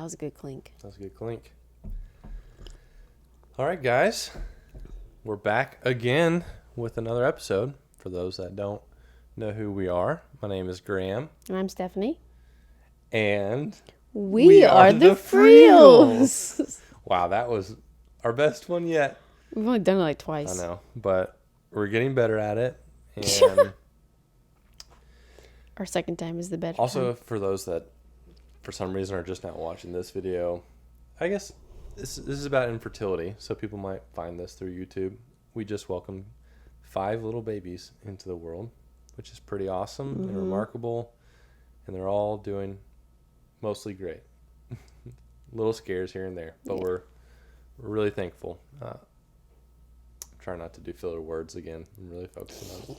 was a good clink. That was a good clink. All right, guys. We're back again with another episode. For those that don't know who we are, my name is Graham. And I'm Stephanie. And we are the Freels. Wow, that was our best one yet. We've only done it like twice. I know, but we're getting better at it. And our second time is the better also, time. for those that for some reason are just not watching this video, I guess this is about infertility, so people might find this through YouTube. We just welcomed 5 little babies into the world, which is pretty awesome and remarkable, and they're all doing mostly great. Little scares here and there, but we're really thankful. Try not to do filler words again. I'm really focusing on it.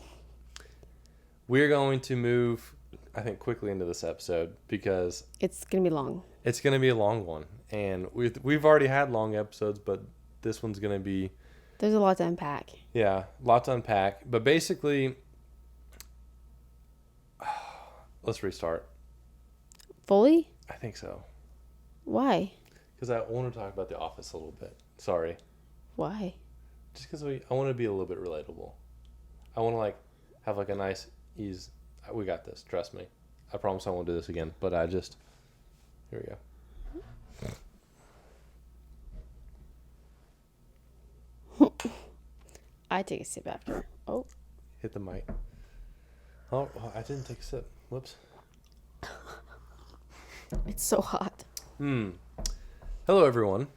We're going to move, I think, quickly into this episode because it's going to be long. It's going to be a long one, and we've already had long episodes, but this one's going to be... There's a lot to unpack. Yeah, a lot to unpack, but basically, let's restart. Fully? I think so. Why? Because I want to talk about The Office a little bit. Sorry. Why? Just because I want to be a little bit relatable. I want to have a nice ease. We got this. Trust me. I promise I won't do this again. But here we go. I take a sip after. Oh. Hit the mic. Oh, I didn't take a sip. Whoops. It's so hot. Hello, everyone.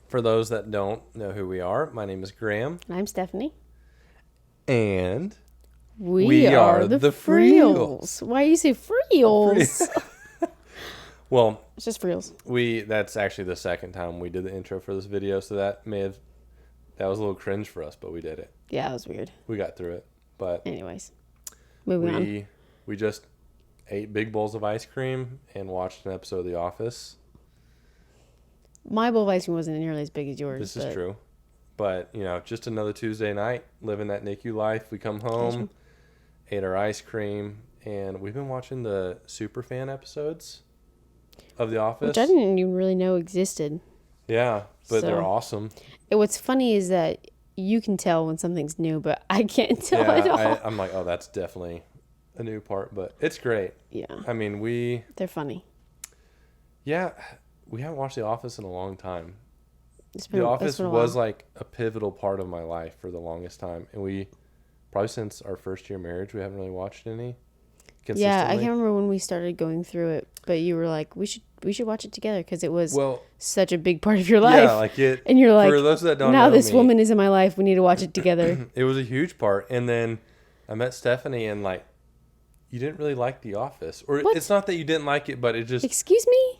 For those that don't know who we are, my name is Graham. And I'm Stephanie. And we are the Freels. Why do you say Freels? Well, it's just Freels. That's actually the second time we did the intro for this video, so that was a little cringe for us, but we did it. Yeah, it was weird. We got through it. But anyways, moving on. We just ate big bowls of ice cream and watched an episode of The Office. My bowl of ice cream wasn't nearly as big as yours. This is true. But, just another Tuesday night, living that NICU life. We come home, ate our ice cream, and we've been watching the Superfan episodes of The Office. Which I didn't even really know existed. Yeah, but they're awesome. And what's funny is that you can tell when something's new, but I can't tell at all. I'm like, oh, that's definitely a new part, but it's great. Yeah. I mean, they're funny. Yeah, we haven't watched The Office in a long time. The Office was like a pivotal part of my life for the longest time, and we probably since our first year of marriage, we haven't really watched any consistently. Yeah, I can't remember when we started going through it, but you were like, we should watch it together because it was such a big part of your life. Yeah, like it. And you're like, for those that don't now know this woman is in my life. We need to watch it together. It was a huge part, and then I met Stephanie, and you didn't really like The Office, or what? It's not that you didn't like it, but it just excuse me.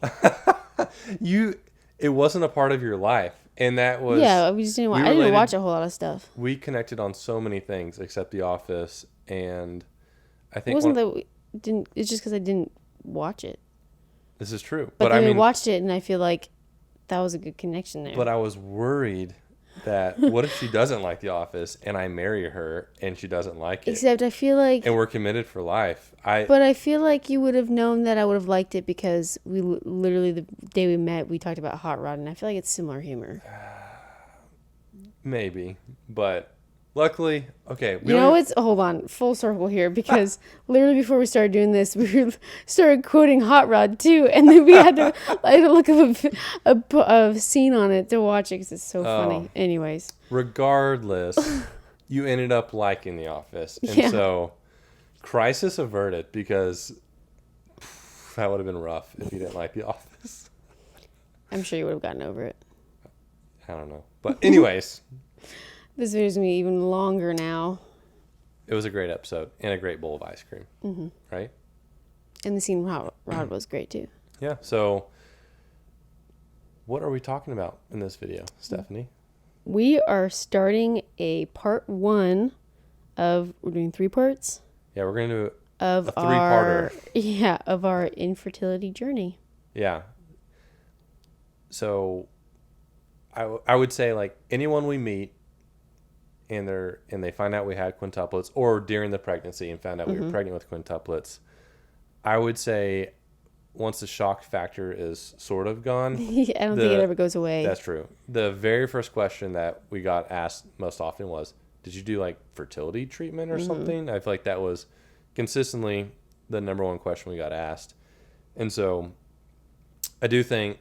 It wasn't a part of your life, and that was we just didn't. I didn't watch a whole lot of stuff. We connected on so many things except The Office, and I think it's just because I didn't watch it. This is true, but then we watched it, and I feel like that was a good connection there. But I was worried that what if she doesn't like The Office, and I marry her, and she doesn't like it? Except I feel like, and we're committed for life. But I feel like you would have known that I would have liked it because we literally the day we met, we talked about Hot Rod, and I feel like it's similar humor. Maybe, but luckily, okay. Hold on, full circle here, because literally before we started doing this, we started quoting Hot Rod too, and then I had to look up a scene on it to watch it because it's so funny. Anyways, regardless, you ended up liking The Office, and so crisis averted, because that would have been rough if you didn't like The Office. I'm sure you would have gotten over it. I don't know, but anyways. This video's going to be even longer now. It was a great episode and a great bowl of ice cream, right? And the scene with Rod was great too. Yeah, so what are we talking about in this video, Stephanie? We are starting a part 1 of, we're doing 3 parts? Yeah, we're going to do a 3-parter. Of our infertility journey. Yeah. So I would say anyone we meet, and they find out we had quintuplets, or during the pregnancy and found out we were pregnant with quintuplets, I would say once the shock factor is sort of gone, I don't think it ever goes away. That's true. The very first question that we got asked most often was, did you do like fertility treatment or something? I feel like that was consistently the number one question we got asked. And so I do think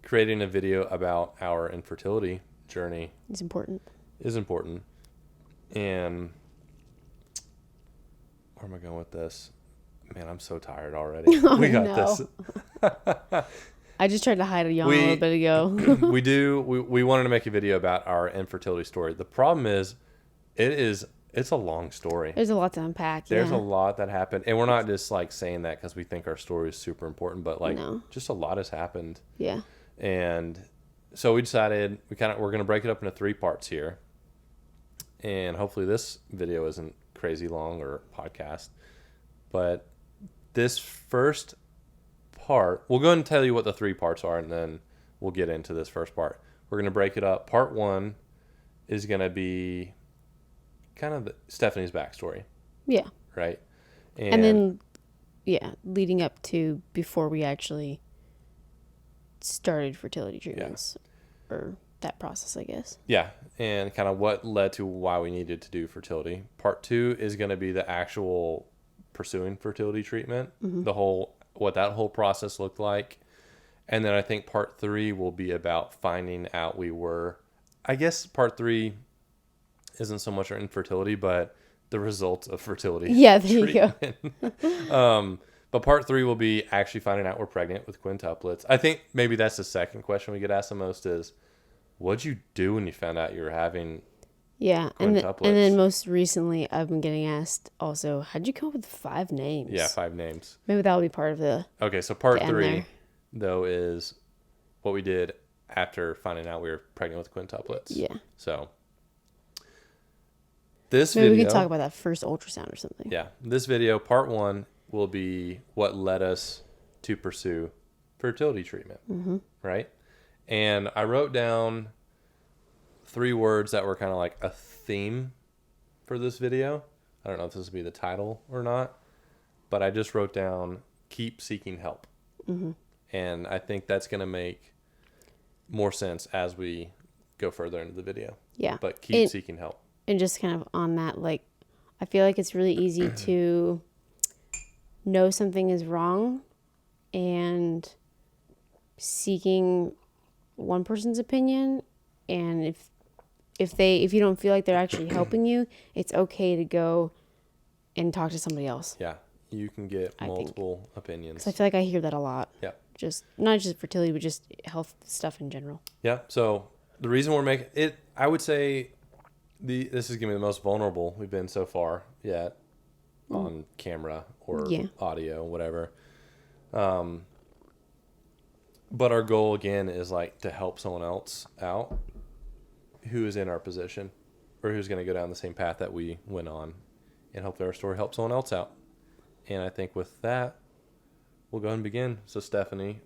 creating a video about our infertility journey It's important. is important. And where am I going with this? Man, I'm so tired already. Oh, we got no. this. I just tried to hide a yawn a little bit ago. we wanted to make a video about our infertility story. The problem is it's a long story. There's a lot to unpack. There's a lot that happened, and we're not just like saying that because we think our story is super important, but like just a lot has happened. Yeah. And so we decided we're going to break it up into 3 parts here, and hopefully this video isn't crazy long or podcast, but this first part, we'll go ahead and tell you what the 3 parts are, and then we'll get into this first part. We're going to break it up. Part 1 is going to be kind of Stephanie's backstory. Yeah. Right. And then, leading up to before we actually started fertility treatments or that process, I guess. Yeah. And kind of what led to why we needed to do fertility. Part 2 is going to be the actual pursuing fertility treatment, what that whole process looked like. And then I think part 3 will be about finding out I guess part 3 isn't so much our infertility, but the results of fertility. Yeah, there you go. But part 3 will be actually finding out we're pregnant with quintuplets. I think maybe that's the second question we get asked the most is, what'd you do when you found out you were having quintuplets? And then most recently, I've been getting asked also, how'd you come up with 5 names? Yeah, 5 names. Maybe that'll be part of the... Okay, so part 3, though, is what we did after finding out we were pregnant with quintuplets. Yeah. So... Maybe we can talk about that first ultrasound or something. Yeah. This video, part 1, will be what led us to pursue fertility treatment. Right? And I wrote down 3 words that were kind of like a theme for this video. I don't know if this will be the title or not, but I just wrote down, keep seeking help. And I think that's going to make more sense as we go further into the video. Yeah. But keep seeking help. And just kind of on that, like, I feel like it's really easy to know something is wrong and seeking one person's opinion. And if you don't feel like they're actually helping you, it's okay to go and talk to somebody else. Yeah. You can get multiple opinions. 'Cause I feel like I hear that a lot. Yeah. Just not just fertility, but just health stuff in general. Yeah. So the reason we're making it, I would say, this is going to be the most vulnerable we've been so far yet on camera or audio, whatever. But our goal again is like to help someone else out who is in our position or who's going to go down the same path that we went on, and hopefully our story helps someone else out. And I think with that, we'll go ahead and begin. So Stephanie,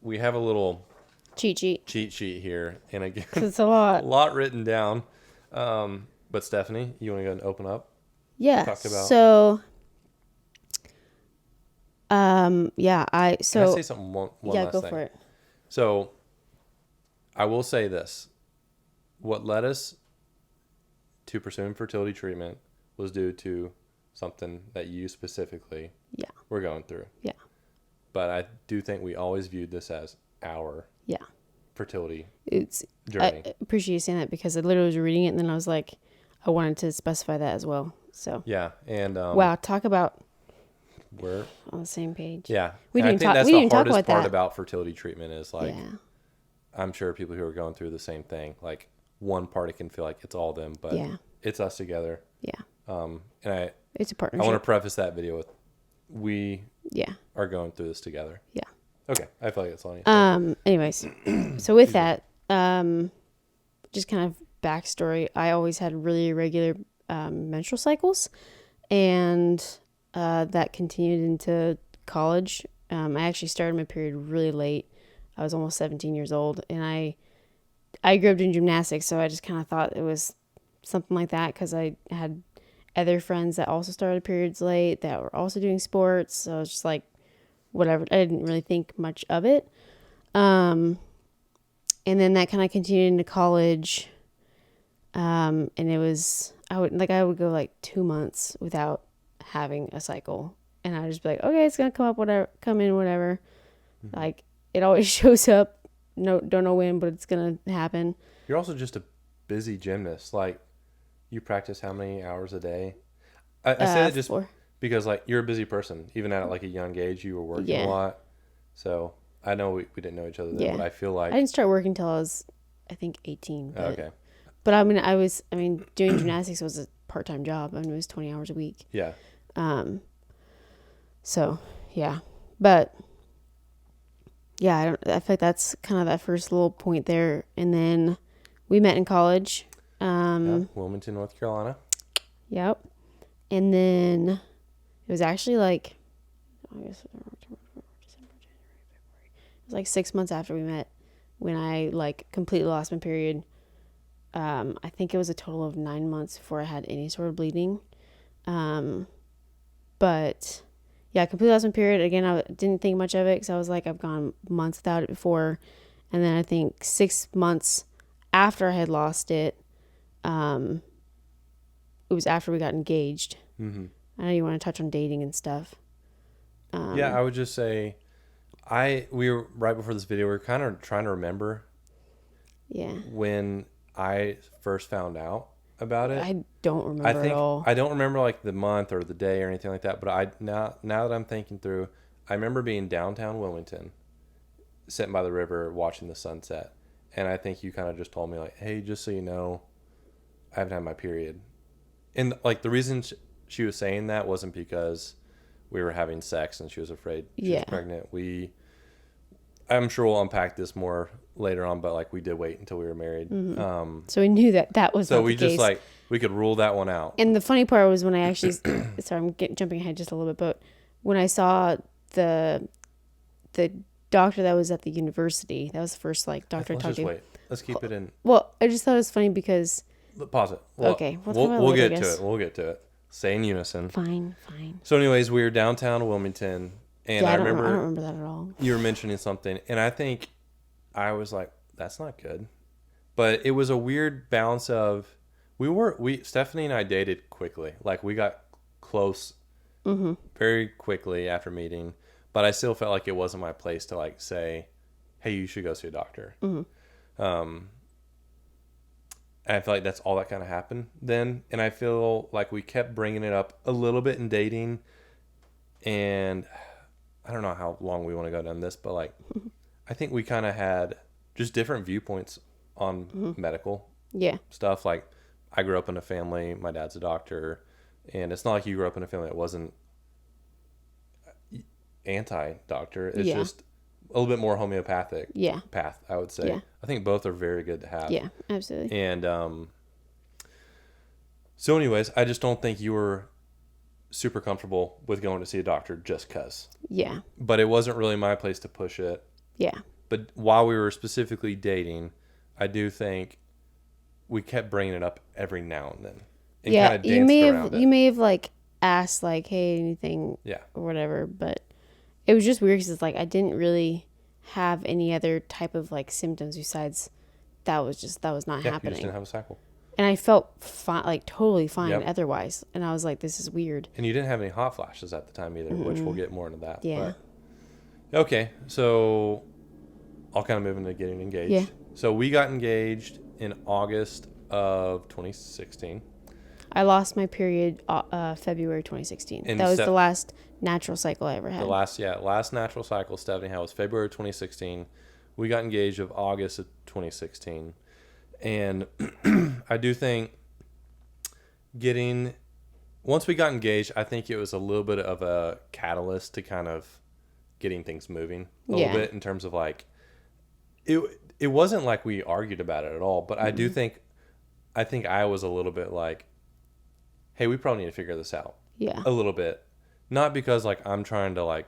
we have a little cheat sheet here, and again, it's a lot written down. But Stephanie, you want to go ahead and open up? Yeah. Talk about... So, Can I say something? One last thing. Go for it. So, I will say this: what led us to pursuing fertility treatment was due to something that you specifically were going through. Yeah. But I do think we always viewed this as our fertility journey. I appreciate you saying that because I literally was reading it and then I was like, I wanted to specify that as well. So yeah, and wow, talk about we're on the same page. Yeah, we didn't talk. That's the hardest part about fertility treatment is like, I'm sure people who are going through the same thing, like one party can feel like it's all them, but it's us together. Yeah. And it's a partnership. I want to preface that video with we are going through this together. Yeah. Okay. I feel like it's on you. Anyways, so with that, just kind of backstory, I always had really irregular menstrual cycles, and that continued into college. I actually started my period really late. I was almost 17 years old, and I grew up doing gymnastics, so I just kind of thought it was something like that because I had other friends that also started periods late that were also doing sports. So I was just like, whatever. I didn't really think much of it. And then that kind of continued into college. And it was, I would go like 2 months without having a cycle. And I'd just be like, okay, it's going to come in, whatever. Mm-hmm. Like, it always shows up. No, don't know when, but it's going to happen. You're also just a busy gymnast. Like, you practice how many hours a day? I say that just 4. because, like, you're a busy person. Even at, like, a young age, you were working a lot. So, I know we didn't know each other then, but I feel like... I didn't start working until I was, I think, 18. But, okay. But, doing gymnastics was a part-time job. It was 20 hours a week. Yeah. So, yeah. But... yeah, I feel like that's kind of that first little point there. And then we met in college. Wilmington, North Carolina. Yep. And then it was actually like, August, September, October, December, January, February. It was like 6 months after we met when I like completely lost my period. I think it was a total of 9 months before I had any sort of bleeding. But... yeah, I completely lost my period. Again, I didn't think much of it because I was like, I've gone months without it before. And then I think 6 months after I had lost it, it was after we got engaged. Mm-hmm. I know you want to touch on dating and stuff. Yeah, I would just say, we were right before this video, we were kind of trying to remember when I first found out about it. I don't remember at all. I don't remember like the month or the day or anything like that, but now that I'm thinking through, I remember being downtown Wilmington, sitting by the river watching the sunset, and I think you kind of just told me like, hey, just so you know, I haven't had my period. And like the reason she was saying that wasn't because we were having sex and she was afraid she was pregnant. I'm sure we'll unpack this more later on, but like we did wait until we were married. Mm-hmm. So we knew that was so not we the just case. like we could rule that one out. And the funny part was when I actually sorry, I'm jumping ahead just a little bit, but when I saw the doctor that was at the university, that was the first like doctor I talked to. Wait. Let's keep it in. Well, I just thought it was funny because pause it. Okay, we'll get to it. We'll get to it. Say in unison. Fine. So, anyways, we were downtown Wilmington, and I don't remember that at all. You were mentioning something, and I think I was like, "That's not good," but it was a weird balance of Stephanie and I dated quickly, like we got close very quickly after meeting, but I still felt like it wasn't my place to like say, "Hey, you should go see a doctor." And I feel like that's all that kind of happened then. And I feel like we kept bringing it up a little bit in dating. And I don't know how long we want to go down this, but like, I think we kind of had just different viewpoints on medical stuff. Like, I grew up in a family, my dad's a doctor. And it's not like you grew up in a family that wasn't anti-doctor. It's just a little bit more homeopathic path, I would say. Yeah. I think both are very good to have. Yeah, absolutely. And so anyways, I just don't think you were super comfortable with going to see a doctor just because. Yeah. But it wasn't really my place to push it. Yeah. But while we were specifically dating, I do think we kept bringing it up every now and then. And yeah, kind of danced you may have like asked like, hey, anything or whatever, but it was just weird because it's like I didn't really have any other type of like symptoms besides that was not happening. You just didn't have a cycle. And I felt fine, like totally fine otherwise. And I was like, this is weird. And you didn't have any hot flashes at the time either, which we'll get more into that. Yeah. But, okay, so I'll kind of move into getting engaged. Yeah. So we got engaged in August of 2016. I lost my period February 2016. And that was the last natural cycle I ever had. The last natural cycle Stephanie had was February 2016. We got engaged of August of 2016. And I do think once we got engaged, I think it was a little bit of a catalyst to kind of getting things moving a little bit in terms of like, it wasn't like we argued about it at all, but I think I was a little bit like, hey, we probably need to figure this out. Yeah. A little bit. Not because like I'm trying to like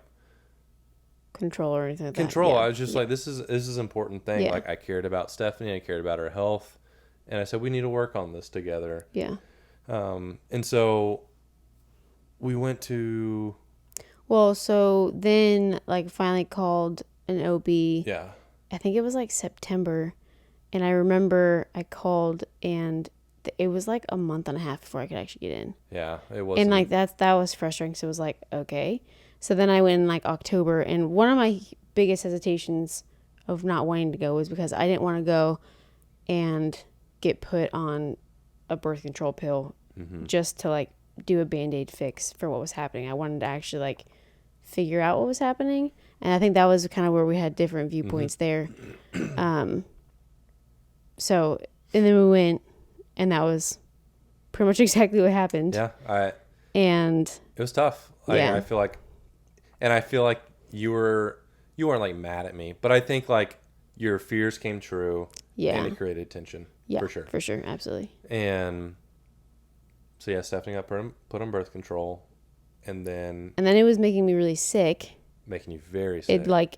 control or anything like that. Control. I was just like, this is an important thing. Like I cared about Stephanie, I cared about her health, and I said we need to work on this together. Yeah. And so we went to Well, so then like finally called an OB. Yeah. I think it was like September, and I remember I called and it was like a month and a half before I could actually get in. Yeah, it was. And like that was frustrating. So it was like, okay. So then I went in like October, and one of my biggest hesitations of not wanting to go was because I didn't want to go and get put on a birth control pill just to like do a Band-Aid fix for what was happening. I wanted to actually like figure out what was happening. And I think that was kind of where we had different viewpoints there. So, and then we went, and that was pretty much exactly what happened. Yeah. And it was tough. Yeah. I feel like, and I feel like you weren't like mad at me, but I think like your fears came true. Yeah. And it created tension. Yeah. For sure. For sure. Absolutely. And so yeah, Stephanie got put on birth control, and then it was making me really sick. Making you very sick. It like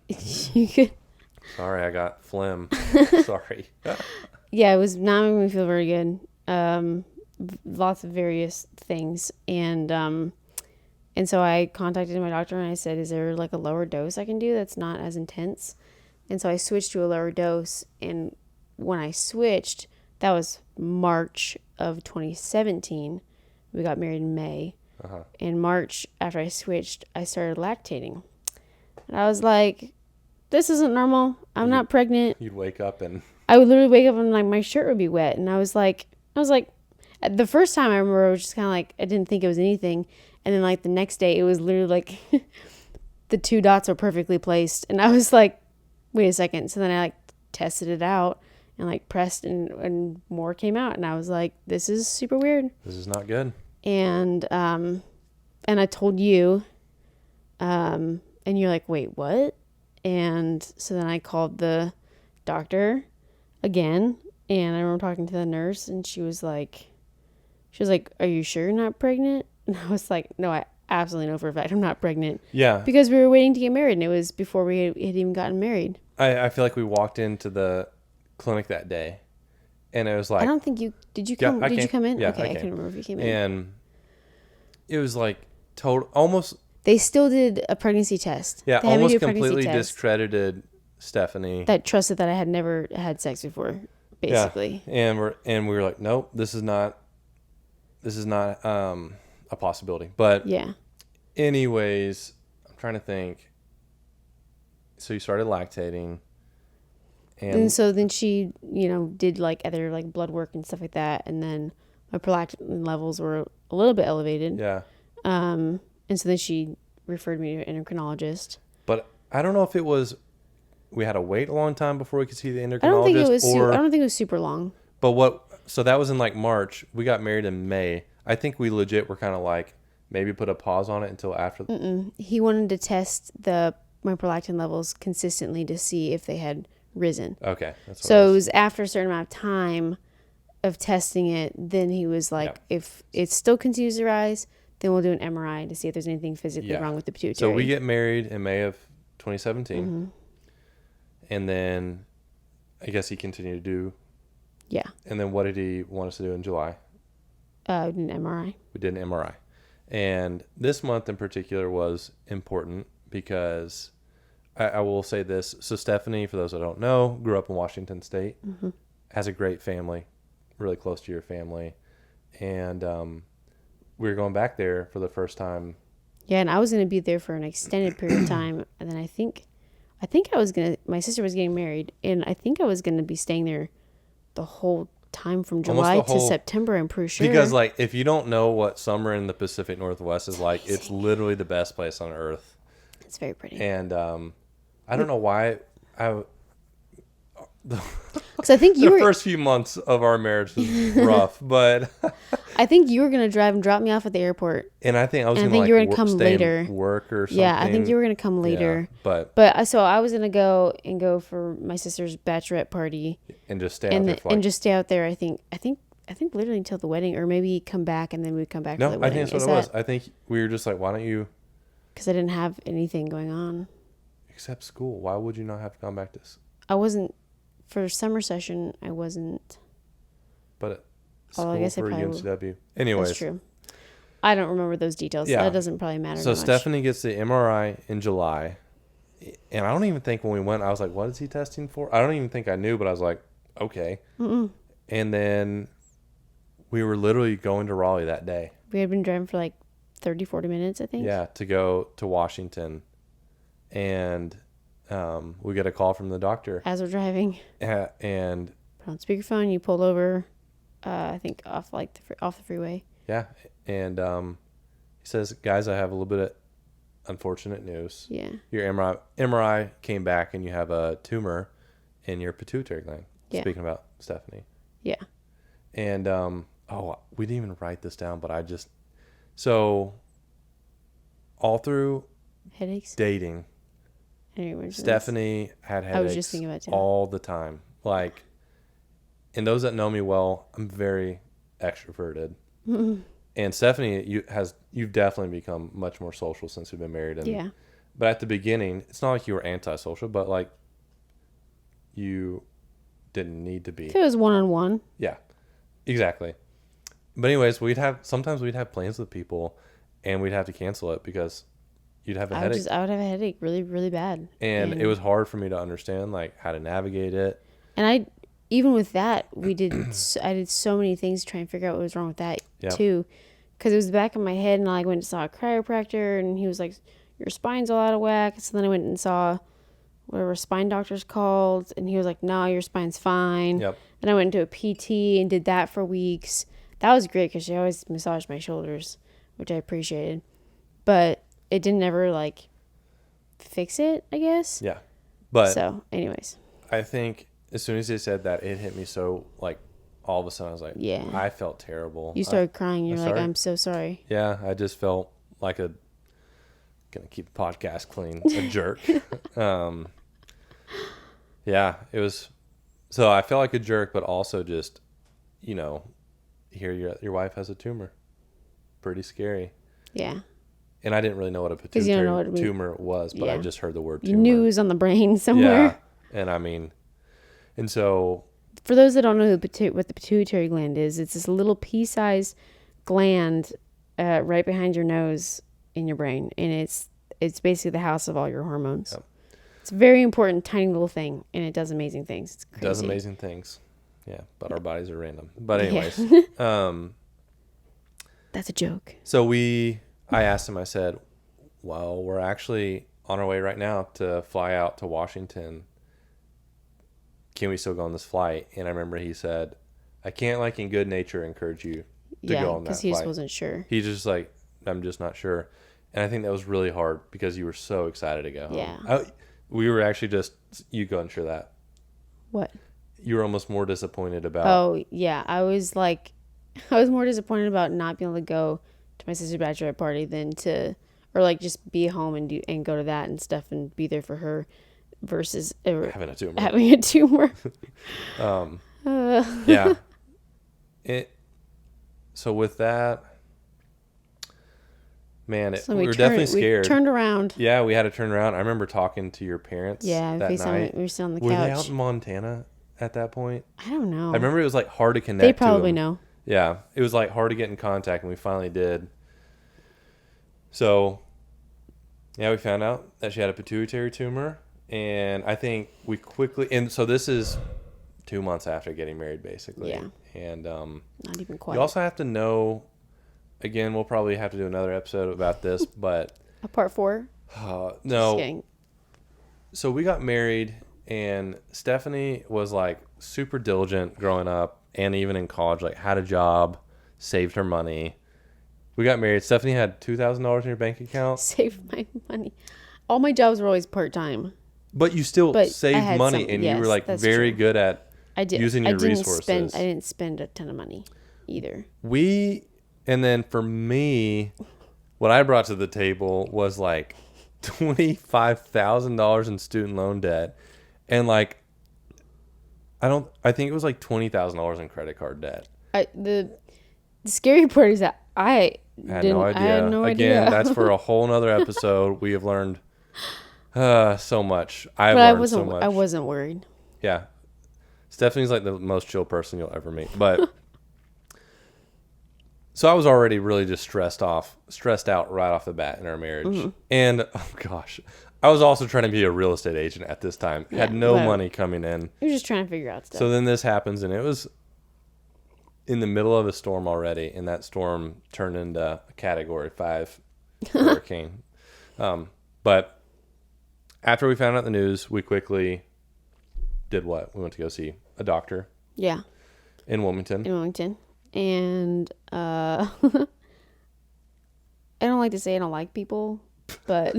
you could. Sorry, I got phlegm. Sorry. Yeah, it was not making me feel very good. Lots of various things, and so I contacted my doctor and I said, "Is there like a lower dose I can do that's not as intense?" And so I switched to a lower dose, and when I switched, that was March of 2017. We got married in May. In March, after I switched, I started lactating. And I was like, this isn't normal. I'm not pregnant. You'd wake up and... I would literally wake up and like my shirt would be wet. And I was like, the first time I remember, I was just kind of like, I didn't think it was anything. And then like the next day, it was literally like the 2 dots were perfectly placed. And I was like, wait a second. So then I like tested it out and like pressed and more came out. And I was like, this is super weird. This is not good. And I told you, and you're like, wait, what? And so then I called the doctor again, and I remember talking to the nurse, and she was like, are you sure you're not pregnant? And I was like, no, I absolutely know for a fact I'm not pregnant. Yeah. Because we were waiting to get married, and it was before we had even gotten married. I feel like we walked into the clinic that day, and it was like... I don't think you... Did you come in? Yeah, okay, I couldn't remember if you came in. And it was like almost... They still did a pregnancy test. Yeah, almost completely discredited Stephanie. That trusted that I had never had sex before, basically. Yeah. And we were like, nope, this is not a possibility. But yeah. Anyways, I'm trying to think. So you started lactating. And so then she, did like other like blood work and stuff like that. And then my prolactin levels were a little bit elevated. Yeah. And so then she referred me to an endocrinologist. But I don't know if it was we had to wait a long time before we could see the endocrinologist. I don't think it was super long. But so that was in like March. We got married in May. I think we legit were kind of like maybe put a pause on it until after. He wanted to test my prolactin levels consistently to see if they had risen. Okay. So it was after a certain amount of time of testing it, then he was like, if it still continues to rise, then we'll do an MRI to see if there's anything physically wrong with the pituitary. So we get married in May of 2017. And then I guess he continued to do. Yeah. And then what did he want us to do in July? We did an MRI. We did an MRI. And this month in particular was important because I will say this. So Stephanie, for those that don't know, grew up in Washington State, has a great family, really close to your family. And we were going back there for the first time. Yeah, and I was going to be there for an extended period of time. And then I think my sister was getting married, and I think I was going to be staying there the whole time from July to September, I'm pretty sure. Because, like, if you don't know what summer in the Pacific Northwest is like, it's literally the best place on earth. It's very pretty. And I don't know why because I think the first few months of our marriage was rough, but I think you were gonna drive and drop me off at the airport, and I think I was you were gonna come later, work or something. Yeah, I think you were gonna come later. Yeah, but so I was gonna go for my sister's bachelorette party and just stay out there. I think literally until the wedding, or maybe come back and then we'd come back. No, to the wedding. I think that's what it was. I think we were just like, why don't you? Because I didn't have anything going on except school. Why would you not have gone back to? I wasn't. For summer session, I wasn't. But school for UNCW. Anyways. That's true. I don't remember those details. Yeah. That doesn't probably matter. So much. Stephanie gets the MRI in July. And I don't even think when we went, I was like, what is he testing for? I don't even think I knew, but I was like, okay. Mm-mm. And then we were literally going to Raleigh that day. We had been driving for like 30, 40 minutes, I think. Yeah, to go to Washington. And we get a call from the doctor. As we're driving. And put on speakerphone, you pulled over, I think off the freeway. Yeah. And he says, guys, I have a little bit of unfortunate news. Yeah. Your MRI came back and you have a tumor in your pituitary gland. Yeah. Speaking about Stephanie. Yeah. And, we didn't even write this down, but so all through headaches dating, Stephanie had headaches I was just thinking about it all the time. Like, and those that know me well, I'm very extroverted. Mm-hmm. And Stephanie, you've definitely become much more social since we've been married. And, yeah. But at the beginning, it's not like you were antisocial, but like you didn't need to be. If it was one-on-one. Yeah, exactly. But anyways, sometimes we'd have plans with people and we'd have to cancel it because you'd have a headache. I would have a headache really, really bad. And it was hard for me to understand like how to navigate it. And even with that, I did so many things to try and figure out what was wrong with that too. Because it was the back of my head, and I went and saw a chiropractor, and he was like, your spine's all out of whack. So then I went and saw whatever spine doctor's called, and he was like, no, your spine's fine. Yep. Then I went into a PT and did that for weeks. That was great because she always massaged my shoulders, which I appreciated. But it didn't ever like fix it, I guess. Yeah. But so anyways, I think as soon as they said that, it hit me so like all of a sudden I was like, yeah, I felt terrible. You started crying. You're like, I'm so sorry. Yeah, I just felt like gonna keep the podcast clean, a jerk. Yeah, it was. So I felt like a jerk, but also just, here your wife has a tumor. Pretty scary. Yeah. And I didn't really know what a pituitary tumor was, but I just heard the word tumor. You knew it was on the brain somewhere. Yeah, and so. For those that don't know what the pituitary gland is, it's this little pea-sized gland right behind your nose in your brain, and it's basically the house of all your hormones. Yep. It's a very important, tiny little thing, and it does amazing things. It's crazy. It does amazing things. Yeah, but our bodies are random. But anyways, that's a joke. So I asked him. I said, "Well, we're actually on our way right now to fly out to Washington. Can we still go on this flight?" And I remember he said, "I can't, like in good nature, encourage you to go on that flight." because he just wasn't sure. He's just like, "I'm just not sure." And I think that was really hard because you were so excited to go home. Yeah. We were actually you go and share that. What? You were almost more disappointed about. Oh, yeah. I was more disappointed about not being able to go to my sister's bachelorette party than just be home and go to that and stuff and be there for her versus having a tumor. Having a tumor. Yeah. So with that, man, we were definitely scared. We turned around. Yeah, we had to turn around. I remember talking to your parents. Yeah, that night. We were still on the couch. Were they out in Montana at that point? I don't know. I remember it was like hard to connect. They probably know. Yeah, it was like hard to get in contact, and we finally did. So, yeah, we found out that she had a pituitary tumor, and I think we quickly. And so this is 2 months after getting married, basically. Yeah. And not even quite. You also have to know. Again, we'll probably have to do another episode about this, but a part 4. No. So we got married, and Stephanie was like super diligent growing up, and even in college, like had a job, saved her money. We got married. Stephanie had $2,000 in your bank account. Saved my money. All my jobs were always part time. But you still saved money, and you were like very good at using your resources. I didn't spend a ton of money either. And then for me, what I brought to the table was like $25,000 in student loan debt. And like, I think it was like $20,000 in credit card debt. The scary part is that I had no idea. Again, that's for a whole nother episode. We have learned so much. I wasn't worried. Yeah. Stephanie's like the most chill person you'll ever meet. But So I was already really just stressed out right off the bat in our marriage. Mm-hmm. And oh gosh, I was also trying to be a real estate agent at this time. Had no money coming in. You're just trying to figure out stuff. So then this happens, and it was in the middle of a storm already, and that storm turned into a Category 5 hurricane. But after we found out the news, we quickly did what? We went to go see a doctor. Yeah. In Wilmington. And I don't like to say I don't like people, but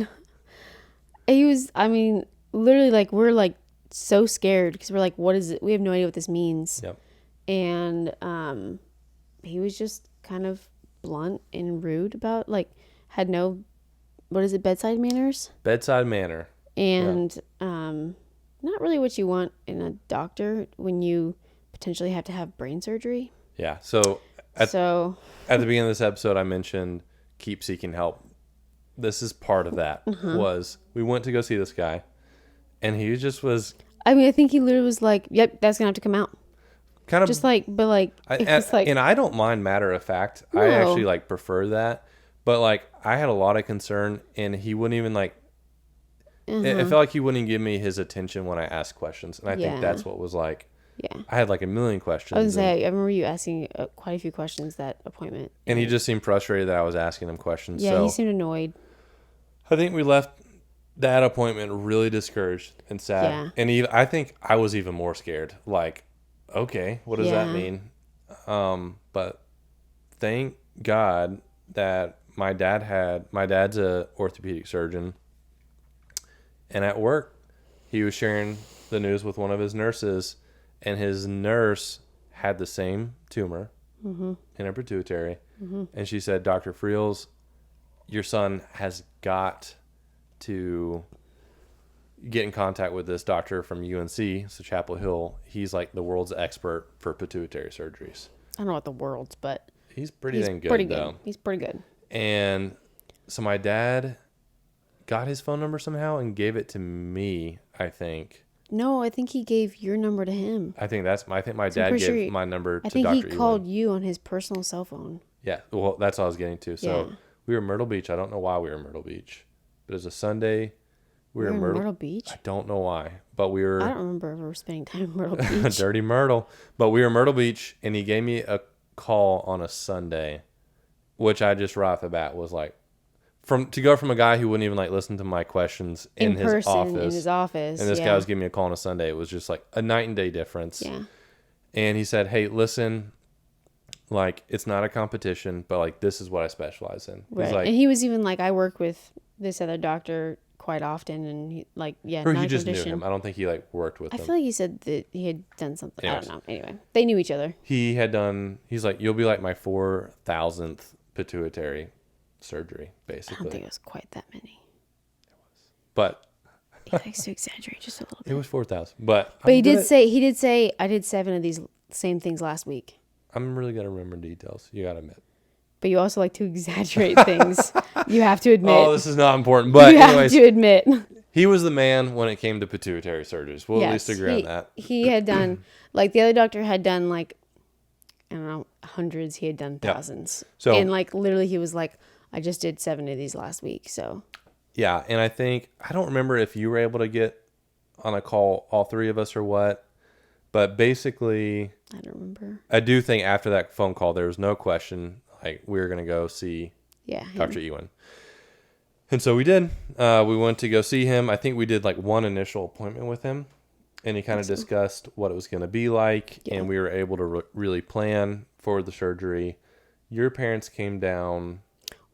literally, like, we're like so scared because we're like, what is it? We have no idea what this means. Yep. And he was just kind of blunt and rude about, like, had no, what is it, bedside manners? Bedside manner. And not really what you want in a doctor when you potentially have to have brain surgery. Yeah. So at the beginning of this episode, I mentioned keep seeking help. This is part of that. Was we went to go see this guy, and he just was. I mean, I think he literally was like, "Yep, that's gonna have to come out." Kind of just like, but like, it's like, and I don't mind matter of fact. No. I actually like prefer that, but like I had a lot of concern, and he wouldn't even like. It felt like he wouldn't give me his attention when I asked questions, and I think that's what was like. Yeah. I had like a million questions. I was gonna say, I remember you asking quite a few questions that appointment. And he just seemed frustrated that I was asking him questions. Yeah, he seemed annoyed. I think we left that appointment really discouraged and sad. Yeah. And I think I was even more scared. Like, okay, what does that mean? But thank God that my dad's a orthopedic surgeon. And at work, he was sharing the news with one of his nurses. And his nurse had the same tumor in her pituitary. And she said, Dr. Freels, your son has got to get in contact with this doctor from UNC, so Chapel Hill. He's like the world's expert for pituitary surgeries. I don't know what the world's, but he's pretty dang good, though. He's pretty good. And so my dad got his phone number somehow and gave it to me, I think. No, I think he gave your number to him. I think my dad gave my number to Dr. I think he called you on his personal cell phone. Yeah, well, that's what I was getting to. So we were in Myrtle Beach. I don't know why we were in Myrtle Beach, but it was a Sunday. We were in Myrtle Beach? I don't know why, but we were. I don't remember ever spending time in Myrtle Beach. Dirty Myrtle. But we were in Myrtle Beach, and he gave me a call on a Sunday, which I just right off the bat was like, to go from a guy who wouldn't even like listen to my questions in his office, and this guy was giving me a call on a Sunday. It was just like a night and day difference. Yeah. And he said, "Hey, listen, like it's not a competition, but like this is what I specialize in." Right. He's like, and he was even like, I work with this other doctor quite often, and he like, or he just knew him. I don't think he like worked with him. I feel like he said that he had done something. Anyways. I don't know. Anyway, they knew each other. He's like, you'll be like my 4,000th pituitary surgery, basically. I don't think it was quite that many. It was, but he likes to exaggerate just a little bit. It was 4,000, but he did say I did 7 of these same things last week. I'm really gonna remember details. You gotta admit. But you also like to exaggerate things. You have to admit. Oh, this is not important. But you have to admit. He was the man when it came to pituitary surgeries. We'll at least agree on that. He had done, like the other doctor had done like, I don't know, hundreds. He had done thousands. Yep. So, and like literally he was like, I just did 7 of these last week. So. Yeah. And I don't remember if you were able to get on a call, all 3 of us or what. But basically. I don't remember. I do think after that phone call, there was no question. Like, we were going to go see Dr. Ewan. And so we did. We went to go see him. I think we did like one initial appointment with him. And he kind of discussed what it was going to be like. Yeah. And we were able to really plan for the surgery. Your parents came down.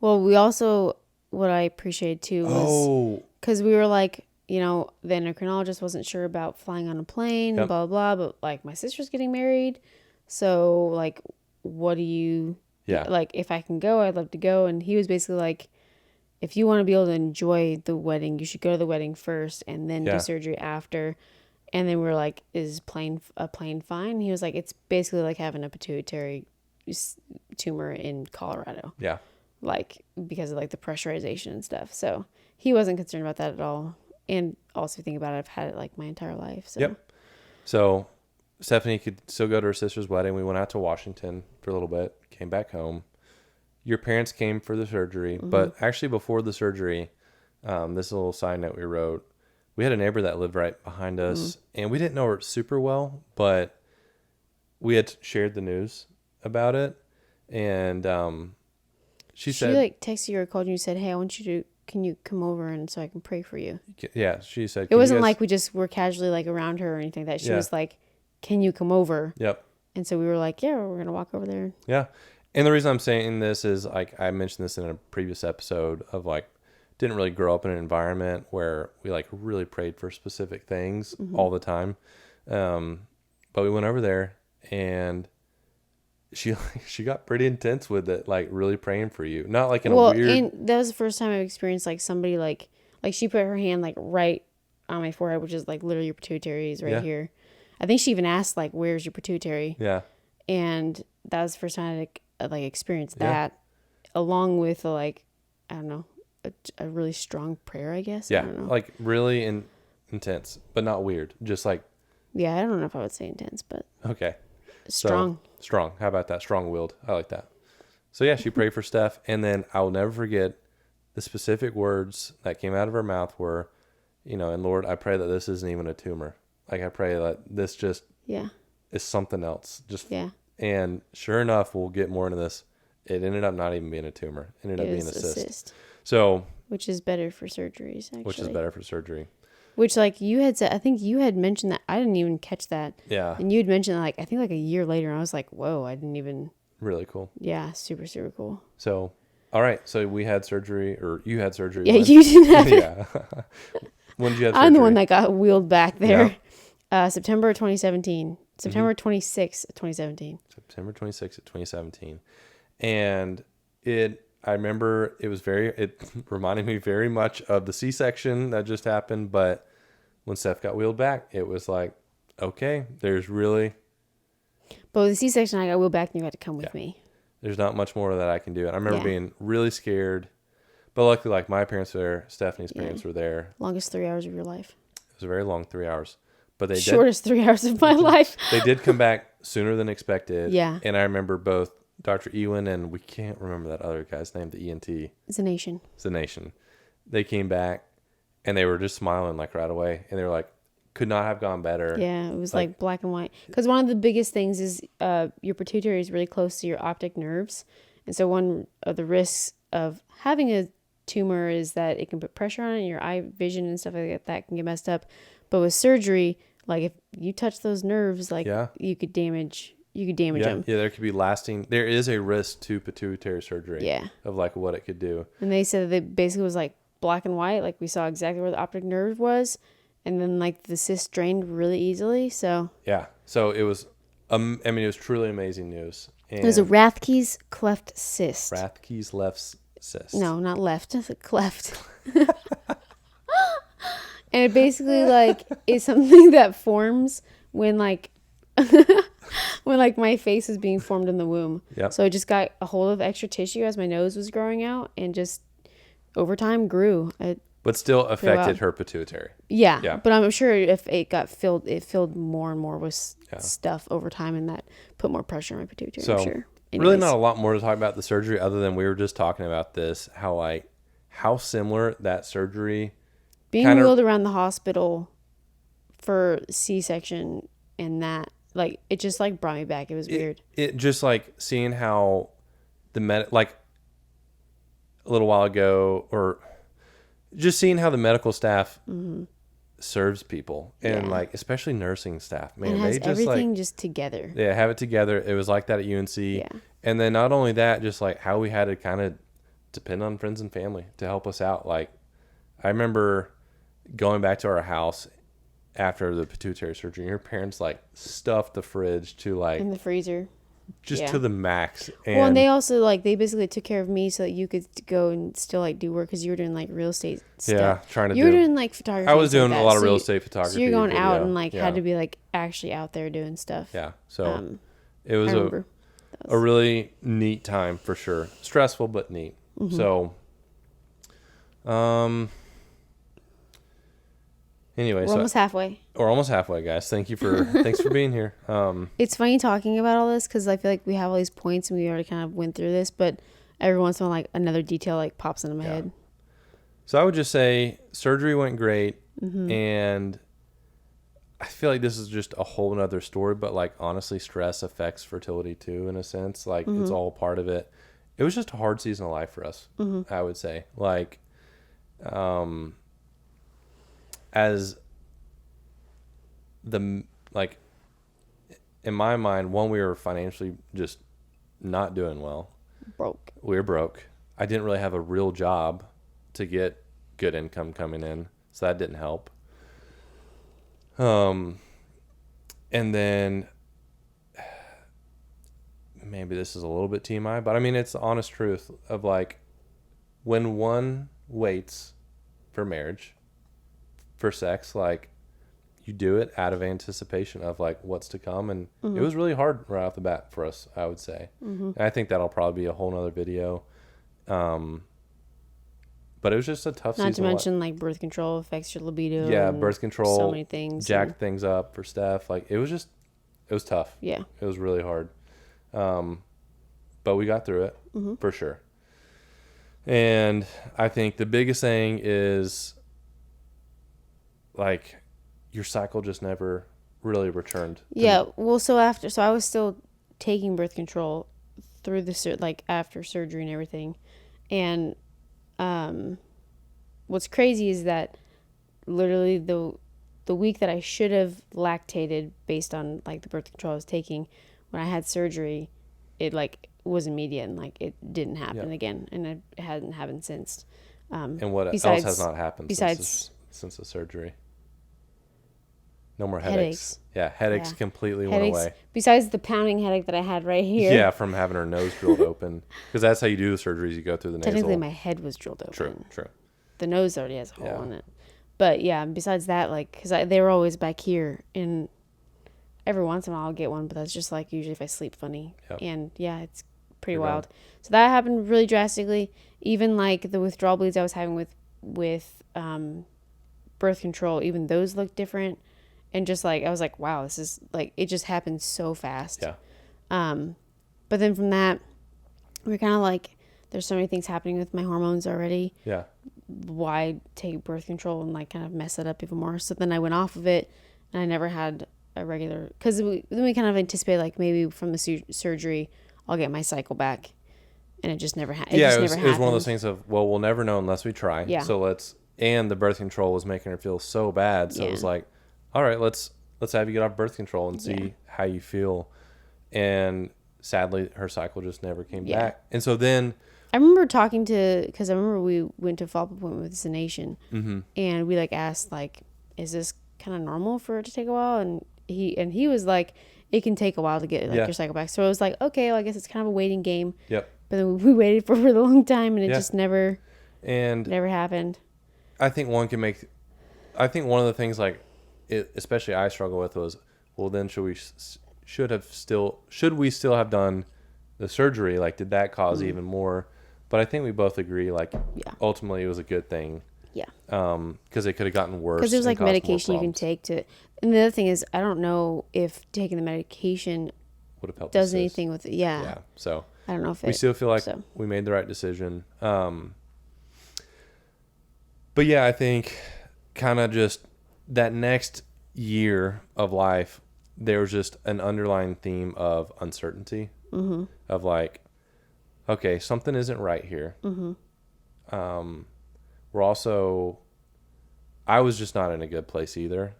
Well, we also, what I appreciated too was, because we were like, you know, the endocrinologist wasn't sure about flying on a plane, blah, blah, blah. But like my sister's getting married. So like, what do you... Yeah. Like, if I can go, I'd love to go. And he was basically like, if you want to be able to enjoy the wedding, you should go to the wedding first and then do surgery after. And then we were like, is a plane fine? And he was like, it's basically like having a pituitary tumor in Colorado. Yeah. Like, because of like the pressurization and stuff. So he wasn't concerned about that at all. And also think about it, I've had it like my entire life. So. Yep. So Stephanie could still go to her sister's wedding. We went out to Washington for a little bit, came back home. your parents came for the surgery, but actually before the surgery, this little side note we wrote, we had a neighbor that lived right behind us, and we didn't know her super well, but we had shared the news about it, and she said, like texted you or called you and said, "Hey, I want you to. Can you come over and so I can pray for you?" yeah, she said, It wasn't like we just were casually like around her or anything like that. She Yeah. was like, "Can you come over?" Yep. And so we were like, "Yeah, we're gonna walk over there." Yeah. And the reason I'm saying this is, like, I mentioned this in a previous episode of, like, didn't really grow up in an environment where we, like, really prayed for specific things all the time. But we went over there, and she got pretty intense with it, like, really praying for you. Not like in a weird... and that was the first time I've experienced like somebody like she put her hand like right on my forehead, which is like literally your pituitary is right here. I think she even asked like, "Where's your pituitary?" Yeah. And that was the first time I like experienced that, along with I don't know, a really strong prayer, I guess. Yeah, I don't know. like really intense, but not weird. Just like... Yeah, I don't know if I would say intense, but Okay. strong. So, strong. How about that? Strong-willed. I like that. So yeah, she prayed for Steph, and then I will never forget the specific words that came out of her mouth were, and Lord, I pray that this isn't even a tumor. Like, I pray that this just is something else. And sure enough, we'll get more into this. It ended up not even being a tumor. It ended up being a cyst. So, which is better for surgeries, actually. Which is better for surgery. Which, like you had said, I think you had mentioned that. I didn't even catch that. Yeah. And you had mentioned, like, I think like a year later, and I was like, whoa, I didn't even. Really cool. Yeah, super, super cool. So, all right. So we had surgery, or you had surgery. Yeah, you didn't have it. Yeah. When did you have surgery? I'm the one that got wheeled back there. Yeah. September 2017. September 26th, 2017. September 26th of 2017. And I remember it reminded me very much of the C-section that just happened. But when Steph got wheeled back, it was like, okay, there's really... But with the C-section, I got wheeled back and you had to come with me. There's not much more that I can do. And I remember being really scared. But luckily, like, my parents were there. Stephanie's parents were there. Longest 3 hours of your life. It was a very long 3 hours. But they Shortest 3 hours of my life. They did come back sooner than expected. Yeah. And I remember both Dr. Ewan and we can't remember that other guy's name, the ENT. Zanation. They came back and they were just smiling like right away. And they were like, could not have gone better. Yeah, it was like black and white. Because one of the biggest things is your pituitary is really close to your optic nerves. And so one of the risks of having a tumor is that it can put pressure on it and your eye vision and stuff like that can get messed up. But with surgery, like if you touch those nerves, like you could damage them. Yeah, there could be there is a risk to pituitary surgery. Yeah. Of like what it could do. And they said that it basically was like black and white. Like we saw exactly where the optic nerve was. And then like the cyst drained really easily. So. Yeah. So it was, it was truly amazing news. And it was a Rathke's cleft cyst. Rathke's left cyst. No, not left. Cleft. And it basically like is something that forms when like when like my face is being formed in the womb. Yep. So it just got a hold of extra tissue as my nose was growing out and just over time grew. But still affected her pituitary. Yeah. But I'm sure if it filled more and more with stuff over time, and that put more pressure on my pituitary. So I'm sure. Really not a lot more to talk about the surgery other than we were just talking about this, how similar that surgery. Being wheeled around the hospital for C-section and that, like, it just, like, brought me back. It was weird. It just, like, seeing how like, a little while ago, or just seeing how the medical staff serves people. And, like, especially nursing staff. Man, and it has they just, everything like... just together. Yeah, have it together. It was like that at UNC. Yeah. And then not only that, just, like, how we had to kind of depend on friends and family to help us out. Like, I remember... going back to our house after the pituitary surgery, your parents like stuffed the fridge to like in the freezer, just to the max. And they also they basically took care of me so that you could go and still like do work because you were doing like real estate stuff. Yeah, trying to. You were doing like photography. I was doing a lot of real estate photography. So you're going out and like had to be like actually out there doing stuff. Yeah, so it was a really neat time for sure. Stressful but neat. So, anyway, we're almost halfway. We're almost halfway, guys. Thanks for being here. It's funny talking about all this because I feel like we have all these points and we already kind of went through this, but every once in a while, like another detail like pops into my head. So I would just say surgery went great, Mm-hmm. and I feel like this is just a whole nother story, but like honestly, stress affects fertility too, in a sense. Like it's all part of it. It was just a hard season of life for us, I would say. Like, as like, in my mind, one, we were financially just not doing well. Broke. We were broke. I didn't really have a real job to get good income coming in, so that didn't help. And then maybe this is a little bit TMI, but I mean it's the honest truth of like when one waits for marriage, for sex, like you do it out of anticipation of like what's to come, and it was really hard right off the bat for us, I would say. And I think that'll probably be a whole nother video. But it was just a tough season. Not to mention like birth control affects your libido. Yeah, and birth control. So many things. Jacked things up for Steph. Like it was tough. Yeah. It was really hard. But we got through it for sure. And I think the biggest thing is like your cycle just never really returned. Yeah. Well, so I was still taking birth control through the like after surgery and everything, and what's crazy is that literally the week that I should have lactated based on like the birth control I was taking, when I had surgery, it like was immediate and like it didn't happen again, and it hadn't happened since. And what else has not happened since the surgery? No more headaches. Yeah, headaches completely went away. Besides the pounding headache that I had right here. Yeah, from having her nose drilled open. Because that's how you do the surgeries. You go through the nasal. Technically, my head was drilled open. True. The nose already has a hole in it. But yeah, besides that, like, because they were always back here, and every once in a while I'll get one, but that's just like usually if I sleep funny. Yep. And yeah, it's pretty wild. So that happened really drastically. Even like the withdrawal bleeds I was having with birth control, even those looked different. And just like, I was like, wow, this is like, it just happened so fast. Yeah. But then from that, we're kind of like, there's so many things happening with my hormones already. Yeah. Why take birth control and like kind of mess it up even more? So then I went off of it, and I never had a regular, because then we kind of anticipate like maybe from the surgery, I'll get my cycle back. And it just never happened. It was one of those things of, well, we'll never know unless we try. Yeah. So and the birth control was making her feel so bad. So it was like, all right, let's have you get off birth control and see how you feel. And sadly, her cycle just never came back. And so then I remember because I remember we went to a follow-up appointment with Zination, and we like asked like, is this kind of normal for it to take a while? And he was like, it can take a while to get like your cycle back. So I was like, okay, well, I guess it's kind of a waiting game. Yep. But then we waited for a really long time, and it just never happened. I think one of the things like, especially I struggle with was, well, then should we still have done the surgery? Like, did that cause even more? But I think we both agree, like, ultimately it was a good thing. Yeah. Because it could have gotten worse. Because there's like medication you can take to, and the other thing is, I don't know if taking the medication would have helped. Does anything with it? Yeah. Yeah. So I don't know if we still feel like we made the right decision. But yeah, I think kind of just that next year of life, there was just an underlying theme of uncertainty, of like, okay, something isn't right here. I was just not in a good place either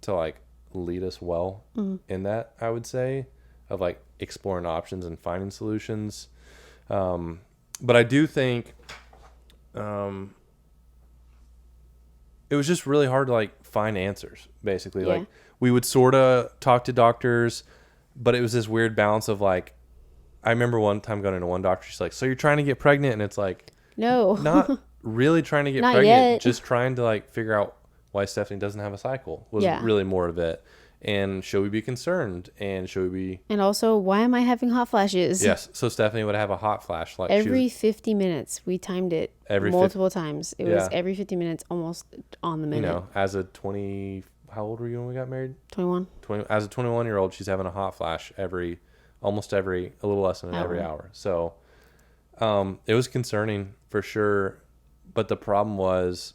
to like lead us well in that, I would say, of like exploring options and finding solutions. But I do think it was just really hard to like find answers, basically. Like we would sort of talk to doctors, but it was this weird balance of like, I remember one time going into one doctor, she's like, so you're trying to get pregnant? And it's like, no, not really trying to get pregnant, yet. Just trying to like figure out why Stephanie doesn't have a cycle was really more of it. And should we be concerned? And should we be... And also, why am I having hot flashes? Yes. So Stephanie would have a hot flash. Like every 50 minutes. We timed it multiple times. It was every 50 minutes, almost on the minute. You know, as a 20... How old were you when we got married? 21. As a 21-year-old, she's having a hot flash almost every, a little less than every hour. So, It was concerning for sure, but the problem was,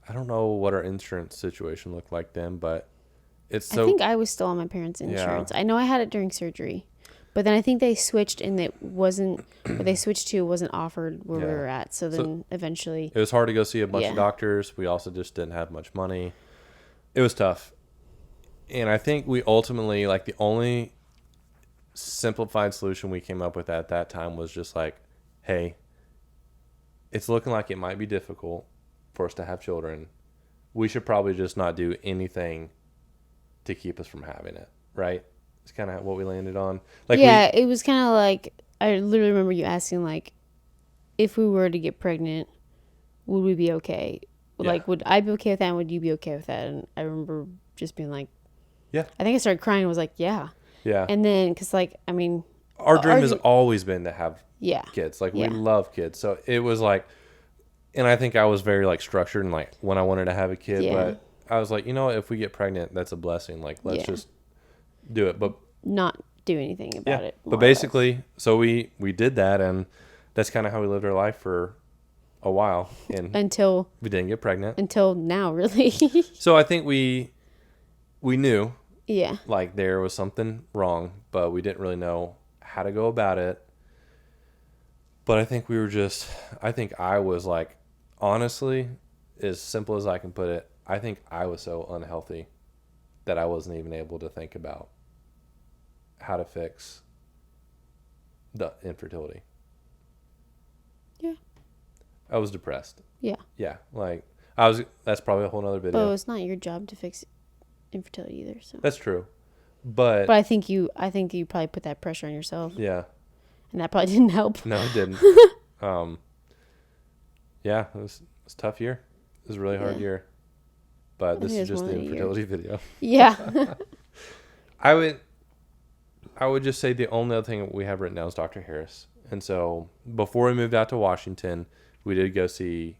I don't know what our insurance situation looked like then, but it's I so think I was still on my parents' insurance. I know I had it during surgery, but then I think they switched and it wasn't what they switched to wasn't offered where we Yeah. were at. So then eventually, it was hard to go see a bunch Yeah. of doctors. We also just didn't have much money. It was tough. And I think we ultimately, like, the only simplified solution we came up with at that time was just like, hey, it's looking like it might be difficult for us to have children. We should probably just not do anything to keep us from having it, right? It's kind of what we landed on. Like, yeah, it was kind of like I literally remember you asking like, if we were to get pregnant, would we be okay? Yeah. Like, would I be okay with that? And would you be okay with that? And I remember just being like, Yeah. I think I started crying and was like, yeah. Yeah. And then, because like, I mean, Our dream has always been to have yeah, kids. Like, Yeah. we love kids. So it was like, and I think I was very like structured and like when I wanted to have a kid, Yeah. but I was like, you know, if we get pregnant, that's a blessing. Like, let's Yeah. just do it. But not do anything about it. more But or less. basically, so we did that, and that's kind of how we lived our life for a while, and until we didn't get pregnant. now, really. So I think we knew Yeah. like there was something wrong, but we didn't really know how to go about it. But I think I think I was like, honestly, as simple as I can put it, I think I was so unhealthy that I wasn't even able to think about how to fix the infertility. Yeah. I was depressed. Yeah. Yeah, like that's probably a whole nother video. But it's not your job to fix infertility either. So. That's true. But I think you probably put that pressure on yourself, yeah, and that probably didn't help. no, it didn't. Yeah, it was a tough year. It was a really hard year. But this is just the infertility video. Yeah. I would just say the only other thing we have written down is Dr. Harris. And so before we moved out to Washington, we did go see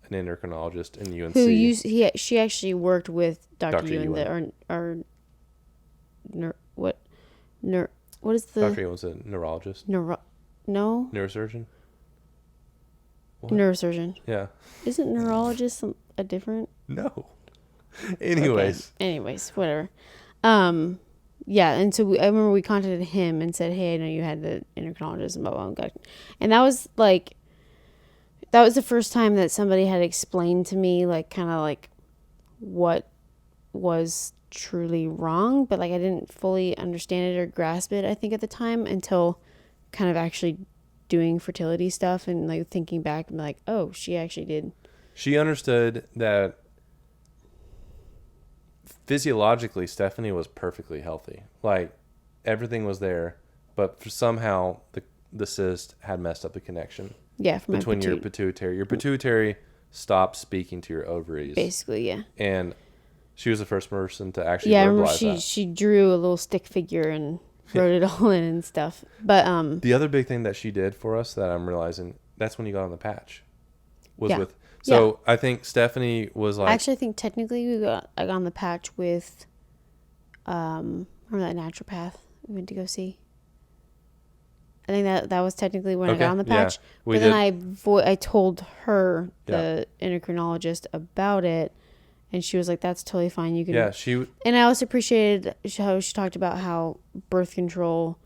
an endocrinologist in UNC. She actually worked with Dr. Dr. Ewan, what is the Dr. Ewan's a neurologist. Neurosurgeon. What? Neurosurgeon. Yeah. Isn't neurologist a different? No. Anyways. Okay. Anyways, whatever. Yeah, and so I remember we contacted him and said, "Hey, I know you had the endocrinologist and blah blah blah." And that was the first time that somebody had explained to me like kind of like what was truly wrong, but like I didn't fully understand it or grasp it, I think, at the time, until kind of actually doing fertility stuff and like thinking back and like, oh, she actually did. She understood that physiologically Stephanie was perfectly healthy. Like, everything was there, but somehow the cyst had messed up the connection. Yeah, from between your pituitary. Your pituitary stopped speaking to your ovaries. Basically, yeah. And she was the first person to actually verbalize I remember that. She drew a little stick figure and wrote it all in and stuff. But the other big thing that she did for us that I'm realizing, that's when you got on the patch. I think Stephanie was like, actually, I think technically we got on the patch with remember that naturopath we went to go see? I think that was technically when I got on the patch. Yeah, but then I told her, the endocrinologist, about it, and she was like, "That's totally fine. You can." Yeah, And I also appreciated how she talked about how birth control.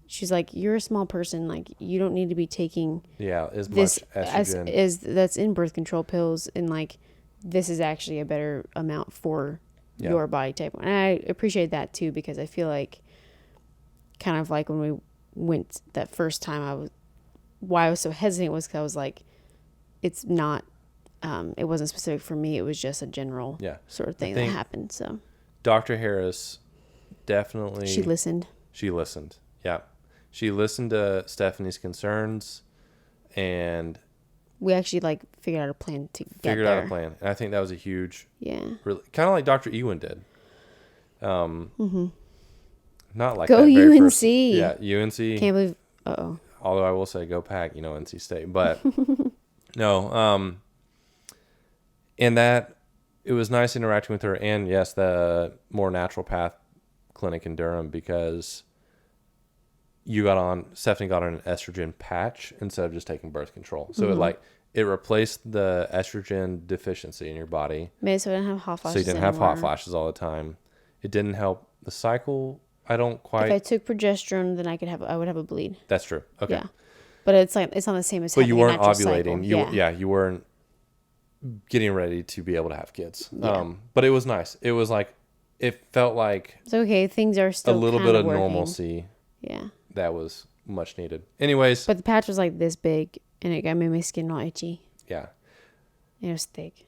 She's like, "You're a small person. Like, you don't need to be taking as this much estrogen as that's in birth control pills, and like this is actually a better amount for your body type." And I appreciate that too, because I feel like kind of like when we went that first time, why I was so hesitant was because I was like, it's not, it wasn't specific for me. It was just a general sort of thing that happened. So Dr. Harris definitely, she listened. Yeah. She listened to Stephanie's concerns, and we actually like figured out a plan to get there. And I think that was a huge, really, kind of like Dr. Ewan did. Not like go that very UNC. First, UNC. Can't believe. Although I will say, go Pack, NC State. But no, and that it was nice interacting with her, and yes, the more natural path clinic in Durham, because Stephanie got on an estrogen patch instead of just taking birth control. So it replaced the estrogen deficiency in your body. Maybe so I didn't have hot flashes. So you didn't have hot flashes all the time. It didn't help the cycle. I don't quite. If I took progesterone, then I would have a bleed. That's true. Okay. Yeah. But it's not the same as. But you weren't ovulating. You weren't getting ready to be able to have kids. Yeah. But it was nice. It was like, it felt like it's okay. Things are still a little bit of working. normalcy. Yeah. That was much needed. Anyways. But the patch was like this big, and it made my skin all itchy. Yeah. It was thick.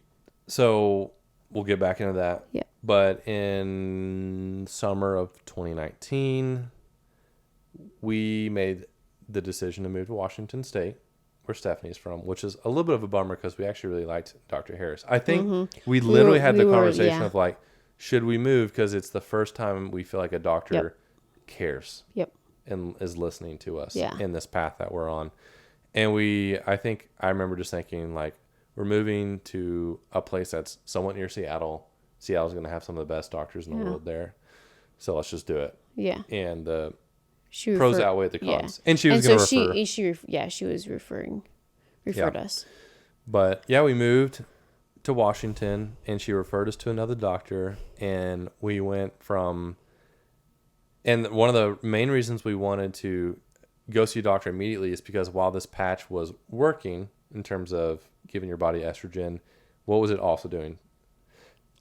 So we'll get back into that. Yeah. But in summer of 2019, we made the decision to move to Washington State, where Stephanie's from, which is a little bit of a bummer because we actually really liked Dr. Harris. I think we literally had the conversation of like, should we move? Because it's the first time we feel like a doctor cares. Yep. And is listening to us Yeah. in this path that we're on. And I remember just thinking like, we're moving to a place that's somewhat near Seattle. Seattle's going to have some of the best doctors in the world there. So let's just do it. Yeah. And the pros outweigh the cons. Yeah. And she was going to refer. She was referred us. But yeah, we moved to Washington and she referred us to another doctor. And we went from, and one of the main reasons we wanted to go see a doctor immediately is because while this patch was working in terms of giving your body estrogen, what was it also doing?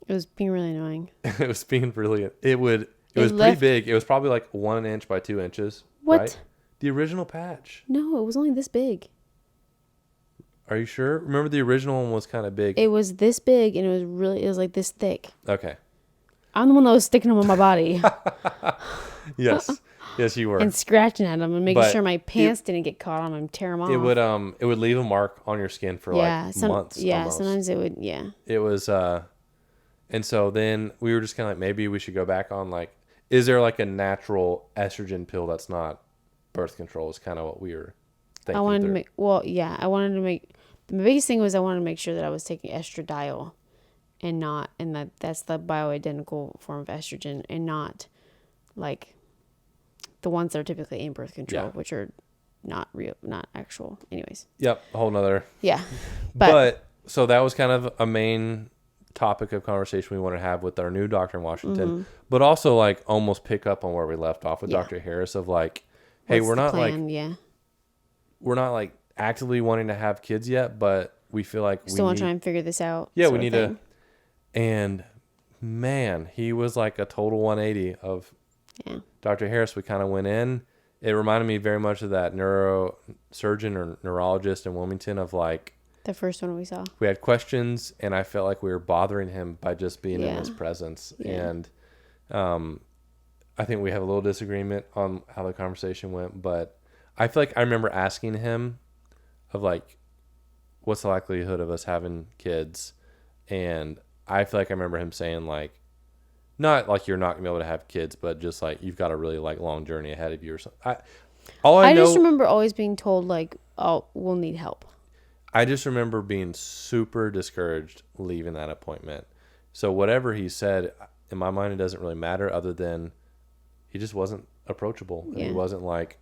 It was being really annoying. It was being really, it was pretty big. It was probably like 1 inch by 2 inches. What? Right? The original patch. No, it was only this big. Are you sure? Remember the original one was kind of big. It was this big and it was like this thick. Okay. I'm the one that was sticking them on my body. Yes. Yes, you were. And scratching at them and making sure my pants didn't get caught on them and tear them off. It would leave a mark on your skin for months. Yeah, almost. sometimes it would, yeah. It was, and so then we were just kind of like, maybe we should go back on like, is there like a natural estrogen pill that's not birth control is kind of what we were thinking. I wanted to make, the biggest thing was I wanted to make sure that I was taking estradiol and that's the bioidentical form of estrogen and not like the ones that are typically in birth control, which are not real, not actual. Anyways. Yep. A whole nother. Yeah. But so that was kind of a main topic of conversation we wanted to have with our new doctor in Washington, but also like almost pick up on where we left off with Dr. Harris of like, hey, we're not like actively wanting to have kids yet, but we feel like we still want to try and figure this out. Yeah, we need to. And man, he was like a total 180 of Dr. Harris. We kind of went in. It reminded me very much of that neurosurgeon or neurologist in Wilmington of like the first one we saw. We had questions, and I felt like we were bothering him by just being in his presence. Yeah. And I think we have a little disagreement on how the conversation went, but I feel like I remember asking him of like, what's the likelihood of us having kids? And I feel like I remember him saying like, not like you're not gonna be able to have kids, but just like you've got a really like long journey ahead of you or something. I just remember always being told like, oh, we'll need help. I just remember being super discouraged leaving that appointment. So whatever he said, in my mind, it doesn't really matter other than he just wasn't approachable. And he wasn't like,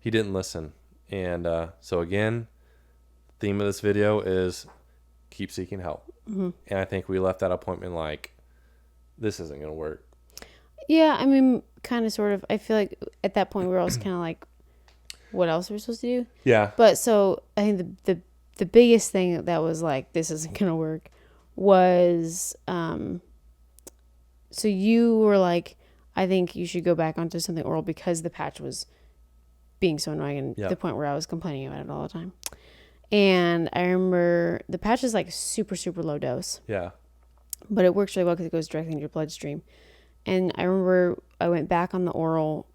he didn't listen. And so again, theme of this video is keep seeking help. Mm-hmm. And I think we left that appointment like, this isn't going to work. Yeah, I mean, kind of, sort of. I feel like at that point we were also kind of like, what else are we supposed to do? Yeah. But so I think the biggest thing that was like, this isn't going to work was, so you were like, I think you should go back onto something oral because the patch was being so annoying and the point where I was complaining about it all the time. And I remember the patch is like super, super low dose. Yeah. But it works really well because it goes directly into your bloodstream. And I remember I went back on the oral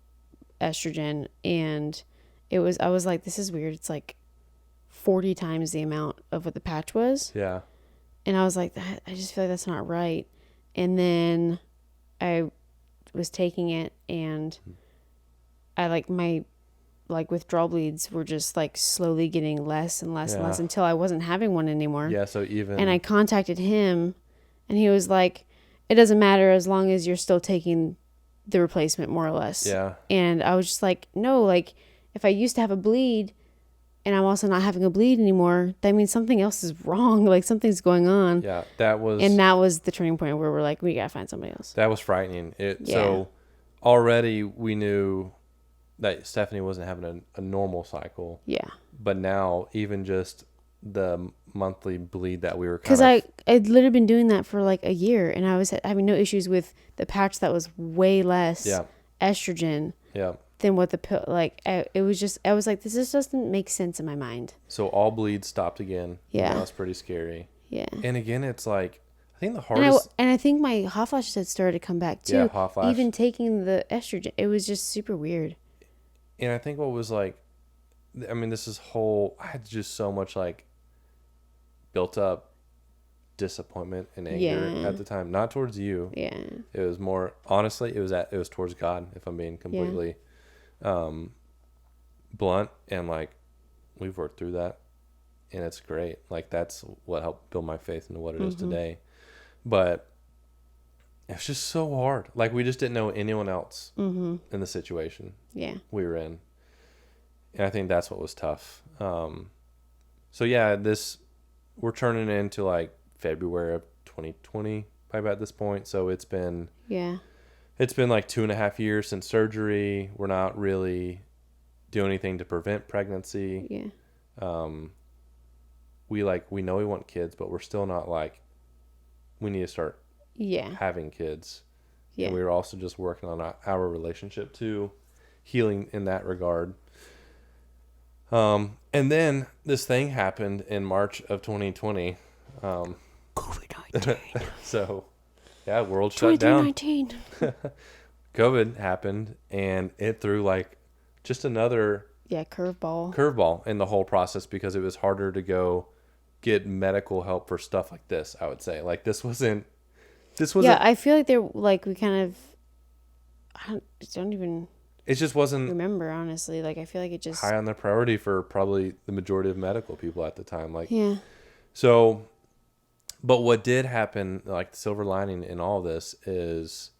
estrogen and I was like, this is weird. It's like 40 times the amount of what the patch was. Yeah. And I was like, I just feel like that's not right. And then I was taking it and I like my withdrawal bleeds were just like slowly getting less and less and less until I wasn't having one anymore. Yeah. So and I contacted him and he was like, it doesn't matter as long as you're still taking the replacement, more or less. Yeah. And I was just like, no, like if I used to have a bleed and I'm also not having a bleed anymore, that means something else is wrong. Like something's going on. Yeah, that was the turning point where we're like, we gotta find somebody else. That was frightening. Yeah. So already we knew that Stephanie wasn't having a normal cycle. Yeah. But now even just the monthly bleed that we were because I'd literally been doing that for like a year, and I was having no issues with the patch that was way less estrogen than what the pill, like it was just, I was like, this just doesn't make sense in my mind. So all bleeds stopped again. Yeah. That was pretty scary. Yeah. And again, it's like, I think the hardest... And I think my hot flashes had started to come back too. Yeah, hot flash. Even taking the estrogen, it was just super weird. And I think what was like, I mean, this is whole, I had just so much like built up disappointment and anger at the time. Not towards you. Yeah. It was more, honestly, it was towards God, if I'm being completely blunt. And like, we've worked through that, and it's great. Like, that's what helped build my faith into what it is today. But it's just so hard. Like, we just didn't know anyone else in the situation we were in. And I think that's what was tough. So yeah, we're turning into like February of 2020 by about this point. So it's been like 2.5 years since surgery. We're not really doing anything to prevent pregnancy. We know we want kids, but we're still not like, we need to start having kids. And we were also just working on our relationship too, healing in that regard. And then this thing happened in March of 2020. COVID-19. So, yeah, world shut down. 2019. COVID happened, and it threw like just another curveball in the whole process, because it was harder to go get medical help for stuff like this. I would say, like, this wasn't. Yeah, I feel like they're like, we kind of. I don't even. It just wasn't remember, honestly. Like, I feel like it just high on the priority for probably the majority of medical people at the time. Like, so, but what did happen, like the silver lining in all this, is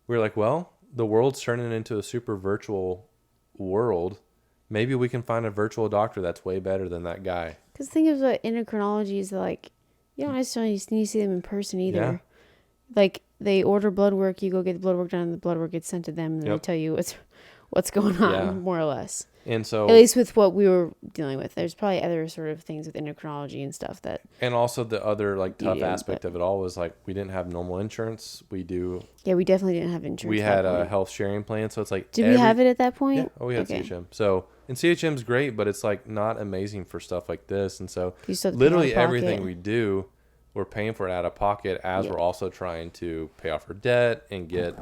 we were like, well, the world's turning into a super virtual world. Maybe we can find a virtual doctor that's way better than that guy. Because the thing is, what endocrinology is, like, you don't necessarily need to see them in person either. Yeah. Like, they order blood work, you go get the blood work done, and the blood work gets sent to them, and they tell you what's going on, more or less. And so, at least with what we were dealing with, there's probably other sort of things with endocrinology and stuff that. And also the other like tough aspect of it all was like, we didn't have normal insurance. We definitely didn't have insurance. We had a health sharing plan, so it's like. Did we have it at that point? Yeah. Oh, we had CHM. So, and CHM's great, but it's like not amazing for stuff like this. And so, literally everything we do, we're paying for it out of pocket, as we're also trying to pay off our debt and get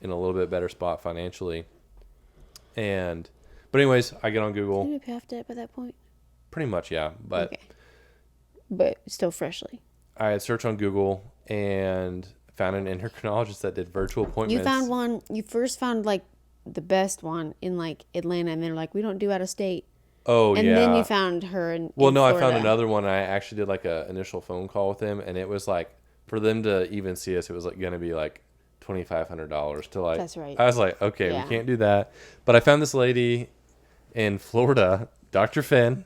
in a little bit better spot financially. But anyways, I get on Google. Did we pay off debt by that point? Pretty much, yeah. But still freshly. I had searched on Google and found an endocrinologist that did virtual appointments. You found one. You first found like the best one in like Atlanta, and they're like, we don't do out of state. Oh, and then you found her in Florida. I found another one, and I actually did like an initial phone call with him, and it was like, for them to even see us, it was like going to be like $2,500 to like. That's right. I was like, okay, we can't do that. But I found this lady in Florida, Dr. Finn,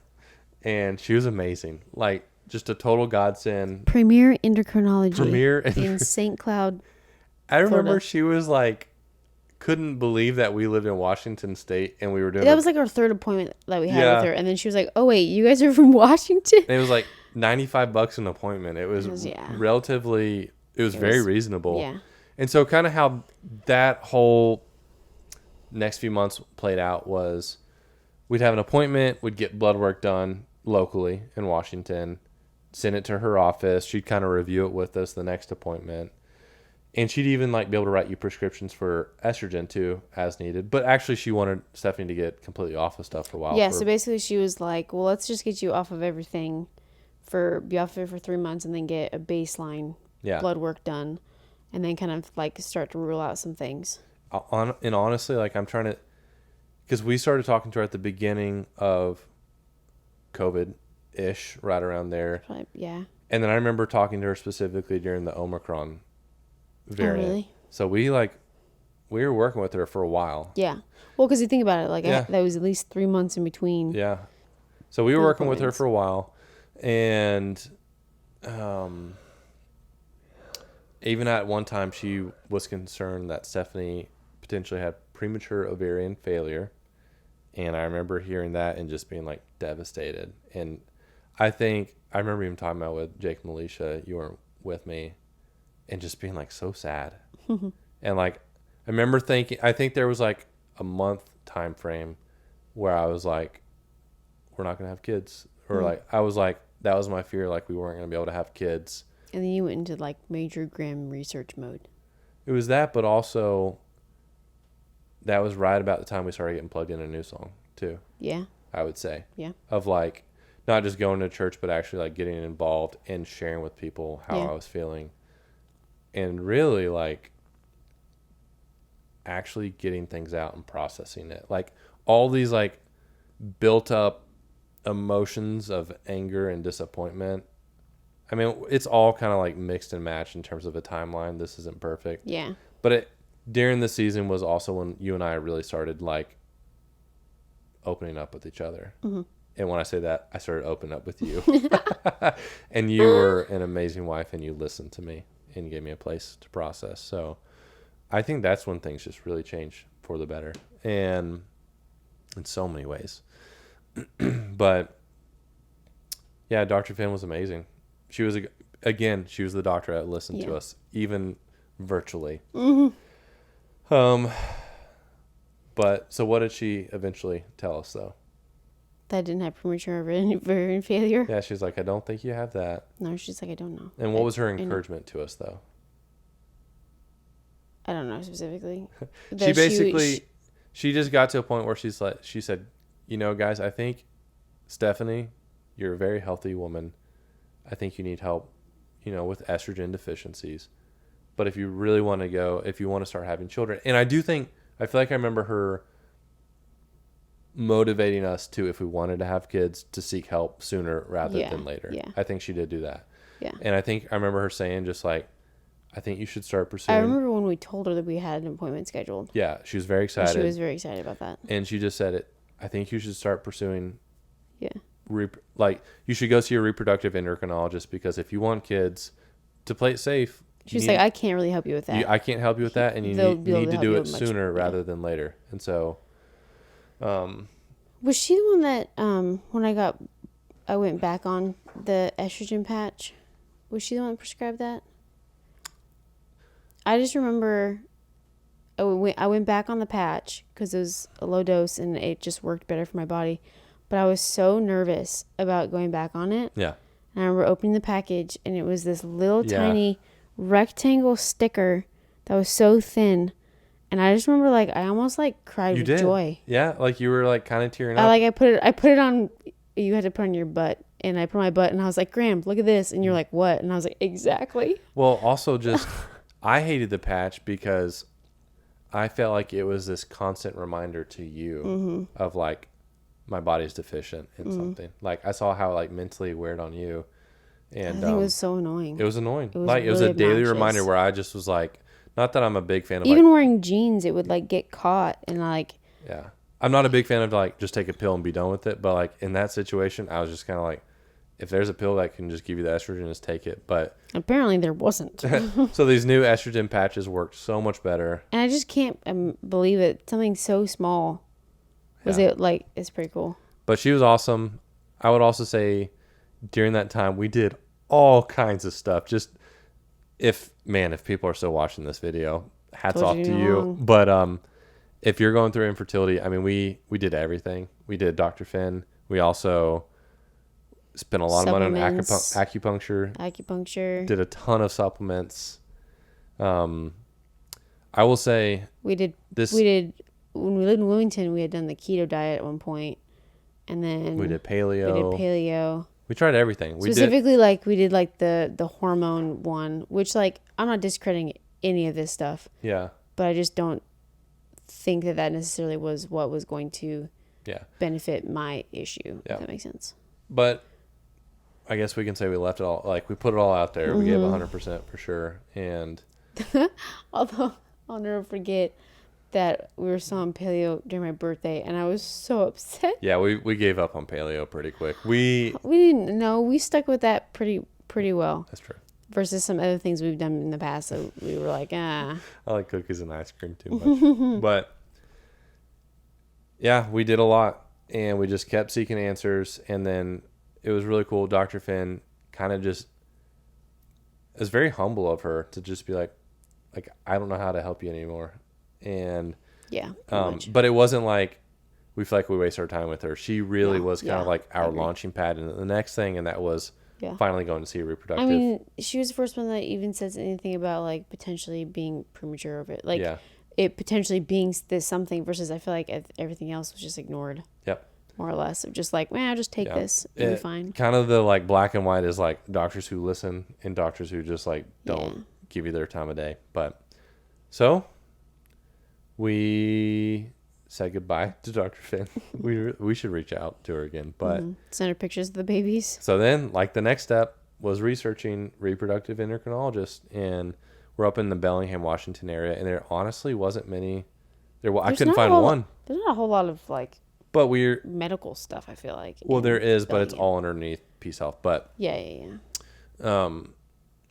and she was amazing. Like, just a total godsend. Premier Endocrinology. In St. Cloud, I remember Florida. She was like, couldn't believe that we lived in Washington State and we were doing. That was like our third appointment that we had with her, and then she was like, "Oh wait, you guys are from Washington?" And it was like $95 an appointment. It was relatively. It was very reasonable. Yeah. And so, kind of how that whole next few months played out was, we'd have an appointment, we'd get blood work done locally in Washington, send it to her office. She'd kind of review it with us the next appointment. And she'd even like be able to write you prescriptions for estrogen too, as needed. But actually, she wanted Stephanie to get completely off of stuff for a while. Yeah. So basically, she was like, "Well, let's just get you off of everything, be off of it for 3 months, and then get a baseline blood work done, and then kind of like start to rule out some things." And honestly, like, I'm trying to, because we started talking to her at the beginning of COVID-ish, right around there. Yeah. And then I remember talking to her specifically during the Omicron variant. Oh, really? So we like we were working with her for a while. Yeah. Well, because you think about it, like Yeah. that was at least 3 months in between. Yeah. So we were working with her appointments. for a while, and even at one time she was concerned that Stephanie potentially had premature ovarian failure, and I remember hearing that and just being like devastated. And I remember even talking about with Jake and Alicia, you weren't with me, and just being like so sad. And like I remember thinking, I think there was like a month time frame where I was like, we're not gonna have kids, or like I was like, that was my fear, like we weren't gonna be able to have kids. And then you went into like major grim research mode. It was that, but also that was right about the time we started getting plugged in a new song too. Yeah. I would say. Yeah. Of like not just going to church, but actually like getting involved and sharing with people how I was feeling, and really like actually getting things out and processing it. Like all these like built up emotions of anger and disappointment. I mean, it's all kind of like mixed and matched in terms of a timeline. This isn't perfect. Yeah. But during the season was also when you and I really started like opening up with each other. Mm-hmm. And when I say that, I started opening up with you. And you were an amazing wife, and you listened to me and gave me a place to process. So I think that's when things just really change for the better, and in so many ways. But yeah, Dr. Finn was amazing. She was she was the doctor that listened to us, even virtually. But so what did she eventually tell us though? That I didn't have premature ovarian failure. Yeah, she's like, I don't think you have that. No, she's like, I don't know. And what was her encouragement to us though? I don't know specifically. She basically, she just got to a point where she said, you know, guys, I think Stephanie, you're a very healthy woman. I think you need help, you know, with estrogen deficiencies. But if you really want to if you want to start having children, and I feel like I remember her motivating us to, if we wanted to have kids, to seek help sooner rather than later. Yeah. I think she did do that. Yeah. And I remember her saying just like, I think you should start pursuing. I remember when we told her that we had an appointment scheduled. Yeah, she was very excited. She was very excited about that. And she just said it. I think you should start pursuing. Yeah. Like you should go see a reproductive endocrinologist, because if you want kids, to play it safe. She's like, I can't really help you with that. I can't help you with that, and you need to do it sooner rather than later. And so, was she the one that when I went back on the estrogen patch? Was she the one that prescribed that? I just remember I went back on the patch because it was a low dose and it just worked better for my body. But I was so nervous about going back on it. Yeah. And I remember opening the package, and it was this little tiny rectangle sticker that was so thin. And I just remember like I almost like cried with joy. Yeah, like you were like kind of tearing up. I put it on. You had to put it on your butt, and I put my butt, and I was like, Graham, look at this, and you're like, what? And I was like, exactly. Well, also just I hated the patch because I felt like it was this constant reminder to you of like my body's deficient in something. Like I saw how like mentally it weared on you, and I think it was so annoying. It was annoying. It was like really it was a daily obnoxious. reminder where I just was like, not that I'm a big fan of even like, wearing jeans, it would like get caught and like. Yeah, I'm not a big fan of like just take a pill and be done with it. But like in that situation, I was just kind of like, if there's a pill that can just give you the estrogen, just take it. But apparently there wasn't. So these new estrogen patches worked so much better. And I just can't believe it. Something so small was it like, it's pretty cool. But she was awesome. I would also say during that time we did all kinds of stuff. Just if people are still watching this video, hats off to you. But if you're going through infertility, I mean, we did everything. We did Dr. Finn. We also spent a lot of money on acupuncture. Did a ton of supplements. I will say we did when we lived in Wilmington, we had done the keto diet at one point, and then we did paleo. We tried everything. We did like the hormone one, which like I'm not discrediting any of this stuff. Yeah. But I just don't think that necessarily was what was going to benefit my issue. If that makes sense. But I guess we can say we left it all, like we put it all out there. We gave 100% for sure. And although I'll never forget that we were still on paleo during my birthday, and I was so upset. Yeah, we gave up on paleo pretty quick. We didn't know. We stuck with that pretty well. That's true. Versus some other things we've done in the past, so we were like, ah. I like cookies and ice cream too much. But yeah, we did a lot, and we just kept seeking answers, and then it was really cool. Dr. Finn kind of just, it was very humble of her to just be like, I don't know how to help you anymore. And yeah, but it wasn't like we feel like we waste our time with her. She really was kind of like our launching pad and the next thing, and that was finally going to see a reproductive. I mean, she was the first one that even says anything about like potentially being premature of it, like it potentially being this something, versus I feel like everything else was just ignored. Yep. More or less of just like, man, just take this, it'll be fine. Kind of the like black and white is like doctors who listen and doctors who just like don't give you their time of day. But so we said goodbye to Dr. Finn. We should reach out to her again, but send her pictures of the babies. So then, like, the next step was researching reproductive endocrinologists, and we're up in the Bellingham, Washington area, and there honestly wasn't many. I couldn't find one. There's not a whole lot of like, but we're medical stuff. I feel like. Well, there is, but it's all underneath Peace Health. But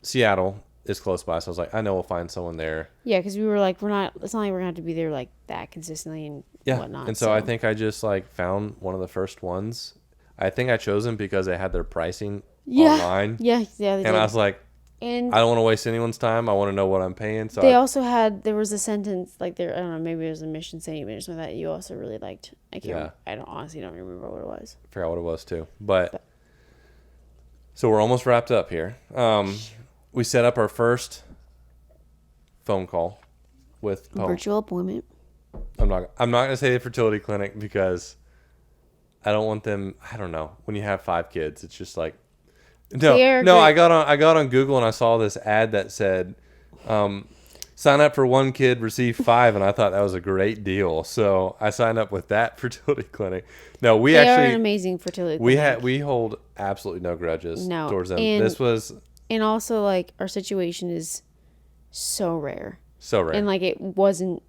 Seattle is close by, so I was like, I know we'll find someone there. Yeah, because we were like, it's not like we're gonna have to be there like that consistently and whatnot. And so I think I just like found one of the first ones. I think I chose them because they had their pricing online. Yeah. And I was like, I don't want to waste anyone's time. I want to know what I'm paying. So there was a sentence like there. I don't know, maybe it was a mission statement or something that you also really liked. I can't. I honestly don't remember what it was. I forgot what it was too. But so we're almost wrapped up here. We set up our first phone call with virtual appointment. I'm not gonna say the fertility clinic because I don't want them. I don't know. When you have 5 kids, it's just like no. I got on Google and I saw this ad that said, sign up for 1 kid, receive 5, and I thought that was a great deal. So I signed up with that fertility clinic. No, they are an amazing fertility clinic. We hold absolutely no grudges towards them. And also, like, our situation is so rare. So rare. And, like, it wasn't,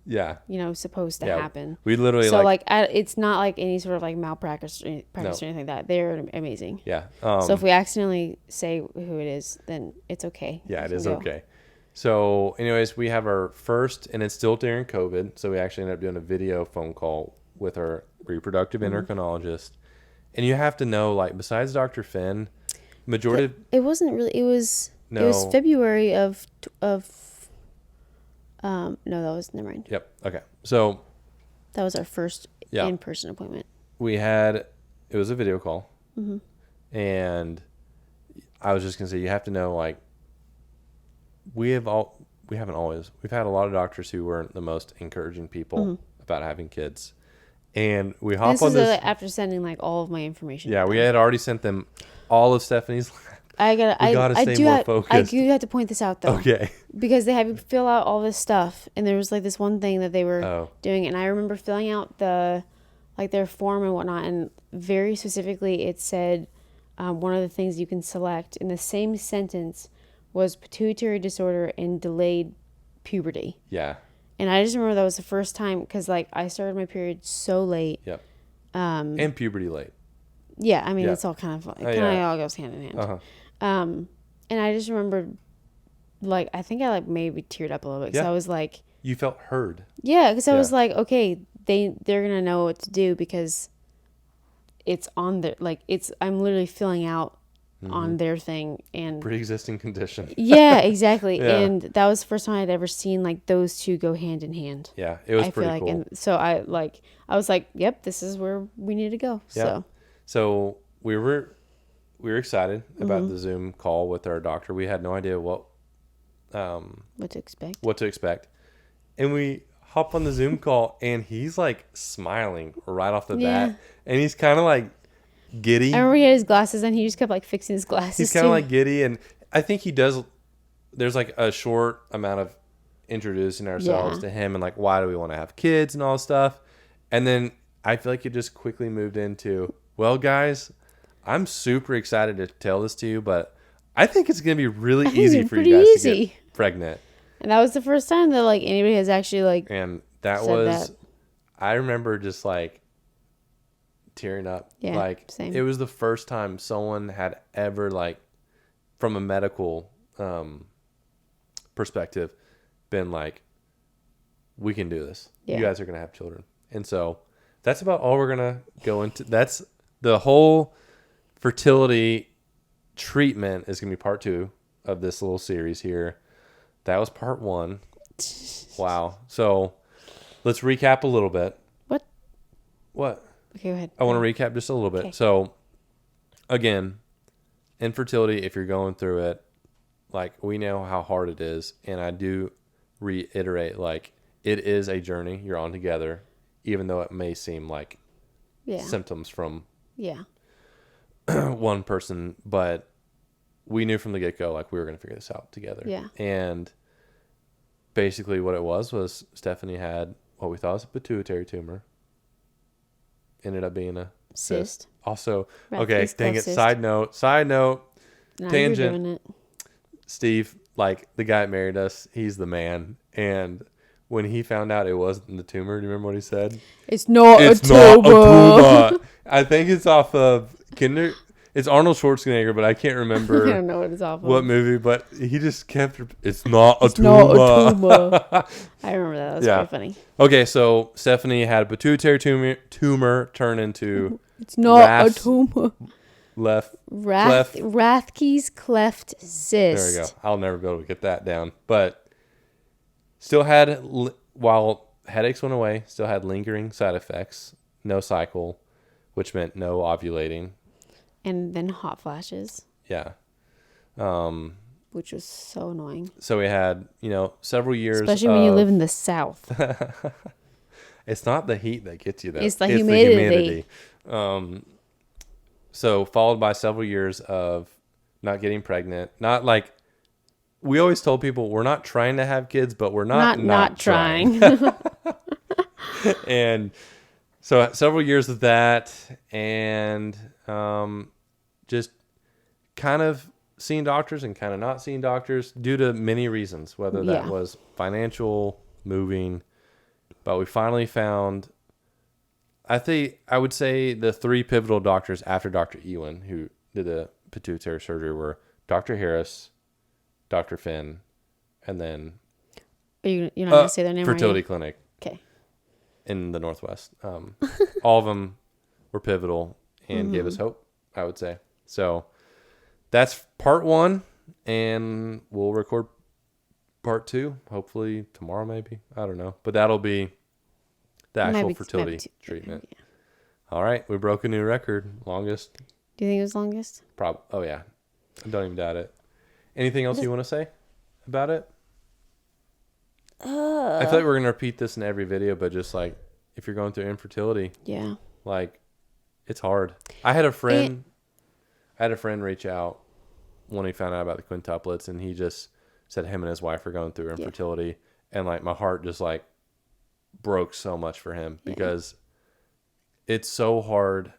supposed to happen. We literally, it's not, like, any sort of, like, malpractice or anything like that. They're amazing. Yeah. So if we accidentally say who it is, then it's okay. Yeah, it is okay. So, anyways, we have our first, and it's still during COVID, so we actually ended up doing a video phone call with our reproductive endocrinologist. And you have to know, like, besides Dr. Finn, it wasn't really. It was February of no, that was never mind. Yep. Okay. So that was our first in-person appointment. It was a video call, and I was just gonna say you have to know, like, we've had a lot of doctors who weren't the most encouraging people about having kids, and we hop on this after sending like all of my information. Yeah, we had already sent them all of Stephanie's. I do have to point this out though. Okay. Because they have you fill out all this stuff, and there was like this one thing that they were doing, and I remember filling out their form and whatnot, and very specifically it said one of the things you can select in the same sentence was pituitary disorder and delayed puberty. Yeah. And I just remember that was the first time, because like I started my period so late. Yep. And puberty late. Yeah, I mean it's all kind of all goes hand in hand. And I just remember, like, I think I like maybe teared up a little bit because I was like, you felt heard. Yeah, because I was like, okay, they're gonna know what to do because it's on their I'm literally filling out on their thing and pre-existing condition. Yeah, exactly. Yeah. And that was the first time I'd ever seen like those two go hand in hand. Yeah, it was pretty cool. And so I was like, yep, this is where we need to go. Yeah. So we were excited about the Zoom call with our doctor. We had no idea what to expect. And we hop on the Zoom call and he's like smiling right off the bat. And he's kind of like giddy. I remember he had his glasses and he just kept like fixing his glasses. He's kind of like giddy, and I think he does. There's like a short amount of introducing ourselves to him and like why do we want to have kids and all this stuff. And then I feel like it just quickly moved into, well, guys, I'm super excited to tell this to you, but I think it's going to be really easy for you guys to get pregnant. And that was the first time that like anybody has actually like and that said was, that. I remember just like tearing up. Yeah, Like same. it was the first time someone had ever like from a medical perspective been like, we can do this. Yeah. You guys are going to have children. And so that's about all we're going to go into. That's the whole fertility treatment is going to be part 2 of this little series here. That was part 1. Wow. So let's recap a little bit. What? Okay, go ahead. I want to recap just a little bit. Okay. So again, infertility, if you're going through it, like we know how hard it is. And I do reiterate, like it is a journey you're on together, even though it may seem like symptoms from one person, but we knew from the get-go like we were going to figure this out together. Yeah. And basically what it was Stephanie had what we thought was a pituitary tumor. Ended up being a cyst. Also, okay, dang it. Cyst. Side note, now tangent. You're doing it. Steve, like the guy that married us, he's the man. And when he found out it wasn't the tumor, do you remember what he said? It's not a tumor. I think it's off of Kinder. It's Arnold Schwarzenegger, but I can't remember. I don't know what it's off of. What movie, but he just kept. It's not a tumor. Not a tumor. I remember that. That was pretty funny. Okay, so Stephanie had a pituitary tumor turn into. It's not a tumor. Rathke's cleft cyst. There we go. I'll never be able to get that down, but still had, while headaches went away, still had lingering side effects. No cycle, which meant no ovulating. And then hot flashes. Yeah. Which was so annoying. So we had, several years. Especially when you live in the South. It's not the heat that gets you, though. It's the humidity. So followed by several years of not getting pregnant. Not like, we always told people we're not trying to have kids, but we're not trying. And so several years of that, and just kind of seeing doctors and kind of not seeing doctors due to many reasons, whether that was financial, moving. But we finally found, I would say the 3 pivotal doctors after Dr. Ewan, who did the pituitary surgery, were Dr. Harris, Dr. Finn, and then you're not going to say their name? Fertility Clinic. Okay. In the Northwest. All of them were pivotal and gave us hope, I would say. So that's part 1, and we'll record part 2, hopefully tomorrow maybe. I don't know. But that'll be the actual fertility treatment. Yeah. All right. We broke a new record. Longest. Do you think it was longest? Oh, yeah. I don't even doubt it. Anything else you want to say about it? I feel like we're going to repeat this in every video, but just like if you're going through infertility, like it's hard. I had a friend reach out when he found out about the quintuplets, and he just said him and his wife are going through infertility, and like my heart just like broke so much for him because it's so hard.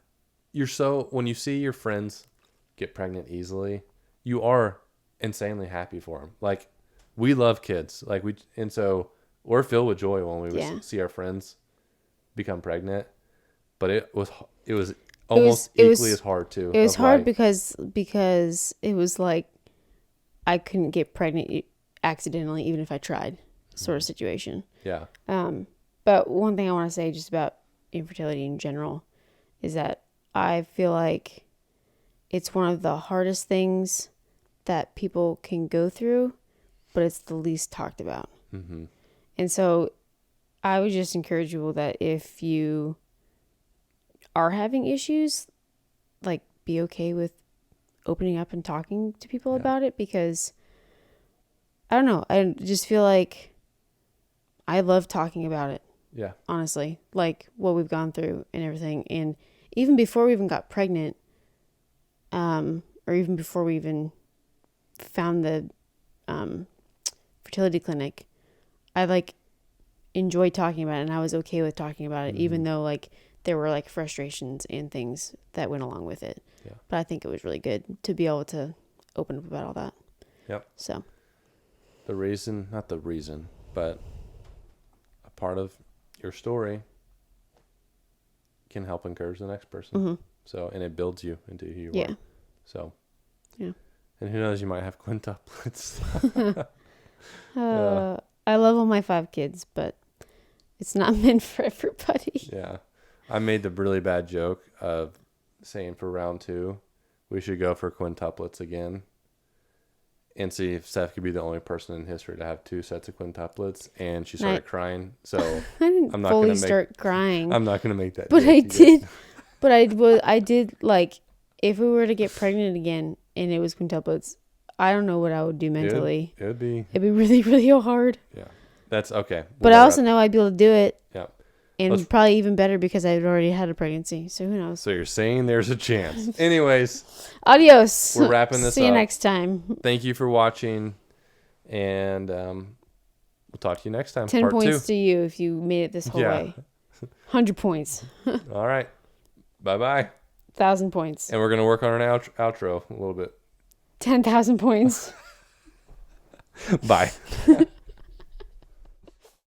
When you see your friends get pregnant easily, you are insanely happy for them. Like, we love kids. And so we're filled with joy when we see our friends become pregnant. But it was almost equally as hard too. It was hard because it was like I couldn't get pregnant accidentally, even if I tried, sort of situation. Yeah. But one thing I want to say just about infertility in general is that I feel like it's one of the hardest things that people can go through, but it's the least talked about. Mm-hmm. And so I would just encourage people that if you are having issues, like, be okay with opening up and talking to people about it, because I don't know, I just feel like I love talking about it. Yeah. Honestly, like what we've gone through and everything. And even before we even got pregnant, or even before we even found the fertility clinic, I like enjoyed talking about it, and I was okay with talking about it, even though like there were like frustrations and things that went along with it. Yeah. But I think it was really good to be able to open up about all that. Yep. So not the reason, but a part of your story can help encourage the next person. Mm-hmm. So, and it builds you into who you Yeah. are. So, Yeah. And who knows, you might have quintuplets. I love all my 5 kids, but it's not meant for everybody. Yeah. I made the really bad joke of saying for round 2, we should go for quintuplets again and see if Steph could be the only person in history to have 2 sets of quintuplets. And she started crying. So I didn't I'm not fully gonna start crying. I'm not going to make that But joke I again. did. But I did, like, if we were to get pregnant again and it was quintuplets, I don't know what I would do mentally. It'd be really, really hard. Yeah. That's okay. But I also know I'd be able to do it. Yeah. And probably even better because I'd already had a pregnancy. So who knows? So you're saying there's a chance. Anyways. Adios. We're wrapping this up. See you next time. Thank you for watching. And we'll talk to you next time. 10 Part points 2. to you if you made it this whole way. 100 points. All right. Bye-bye. 1,000 points. And we're going to work on an outro a little bit. 10,000 points. Bye.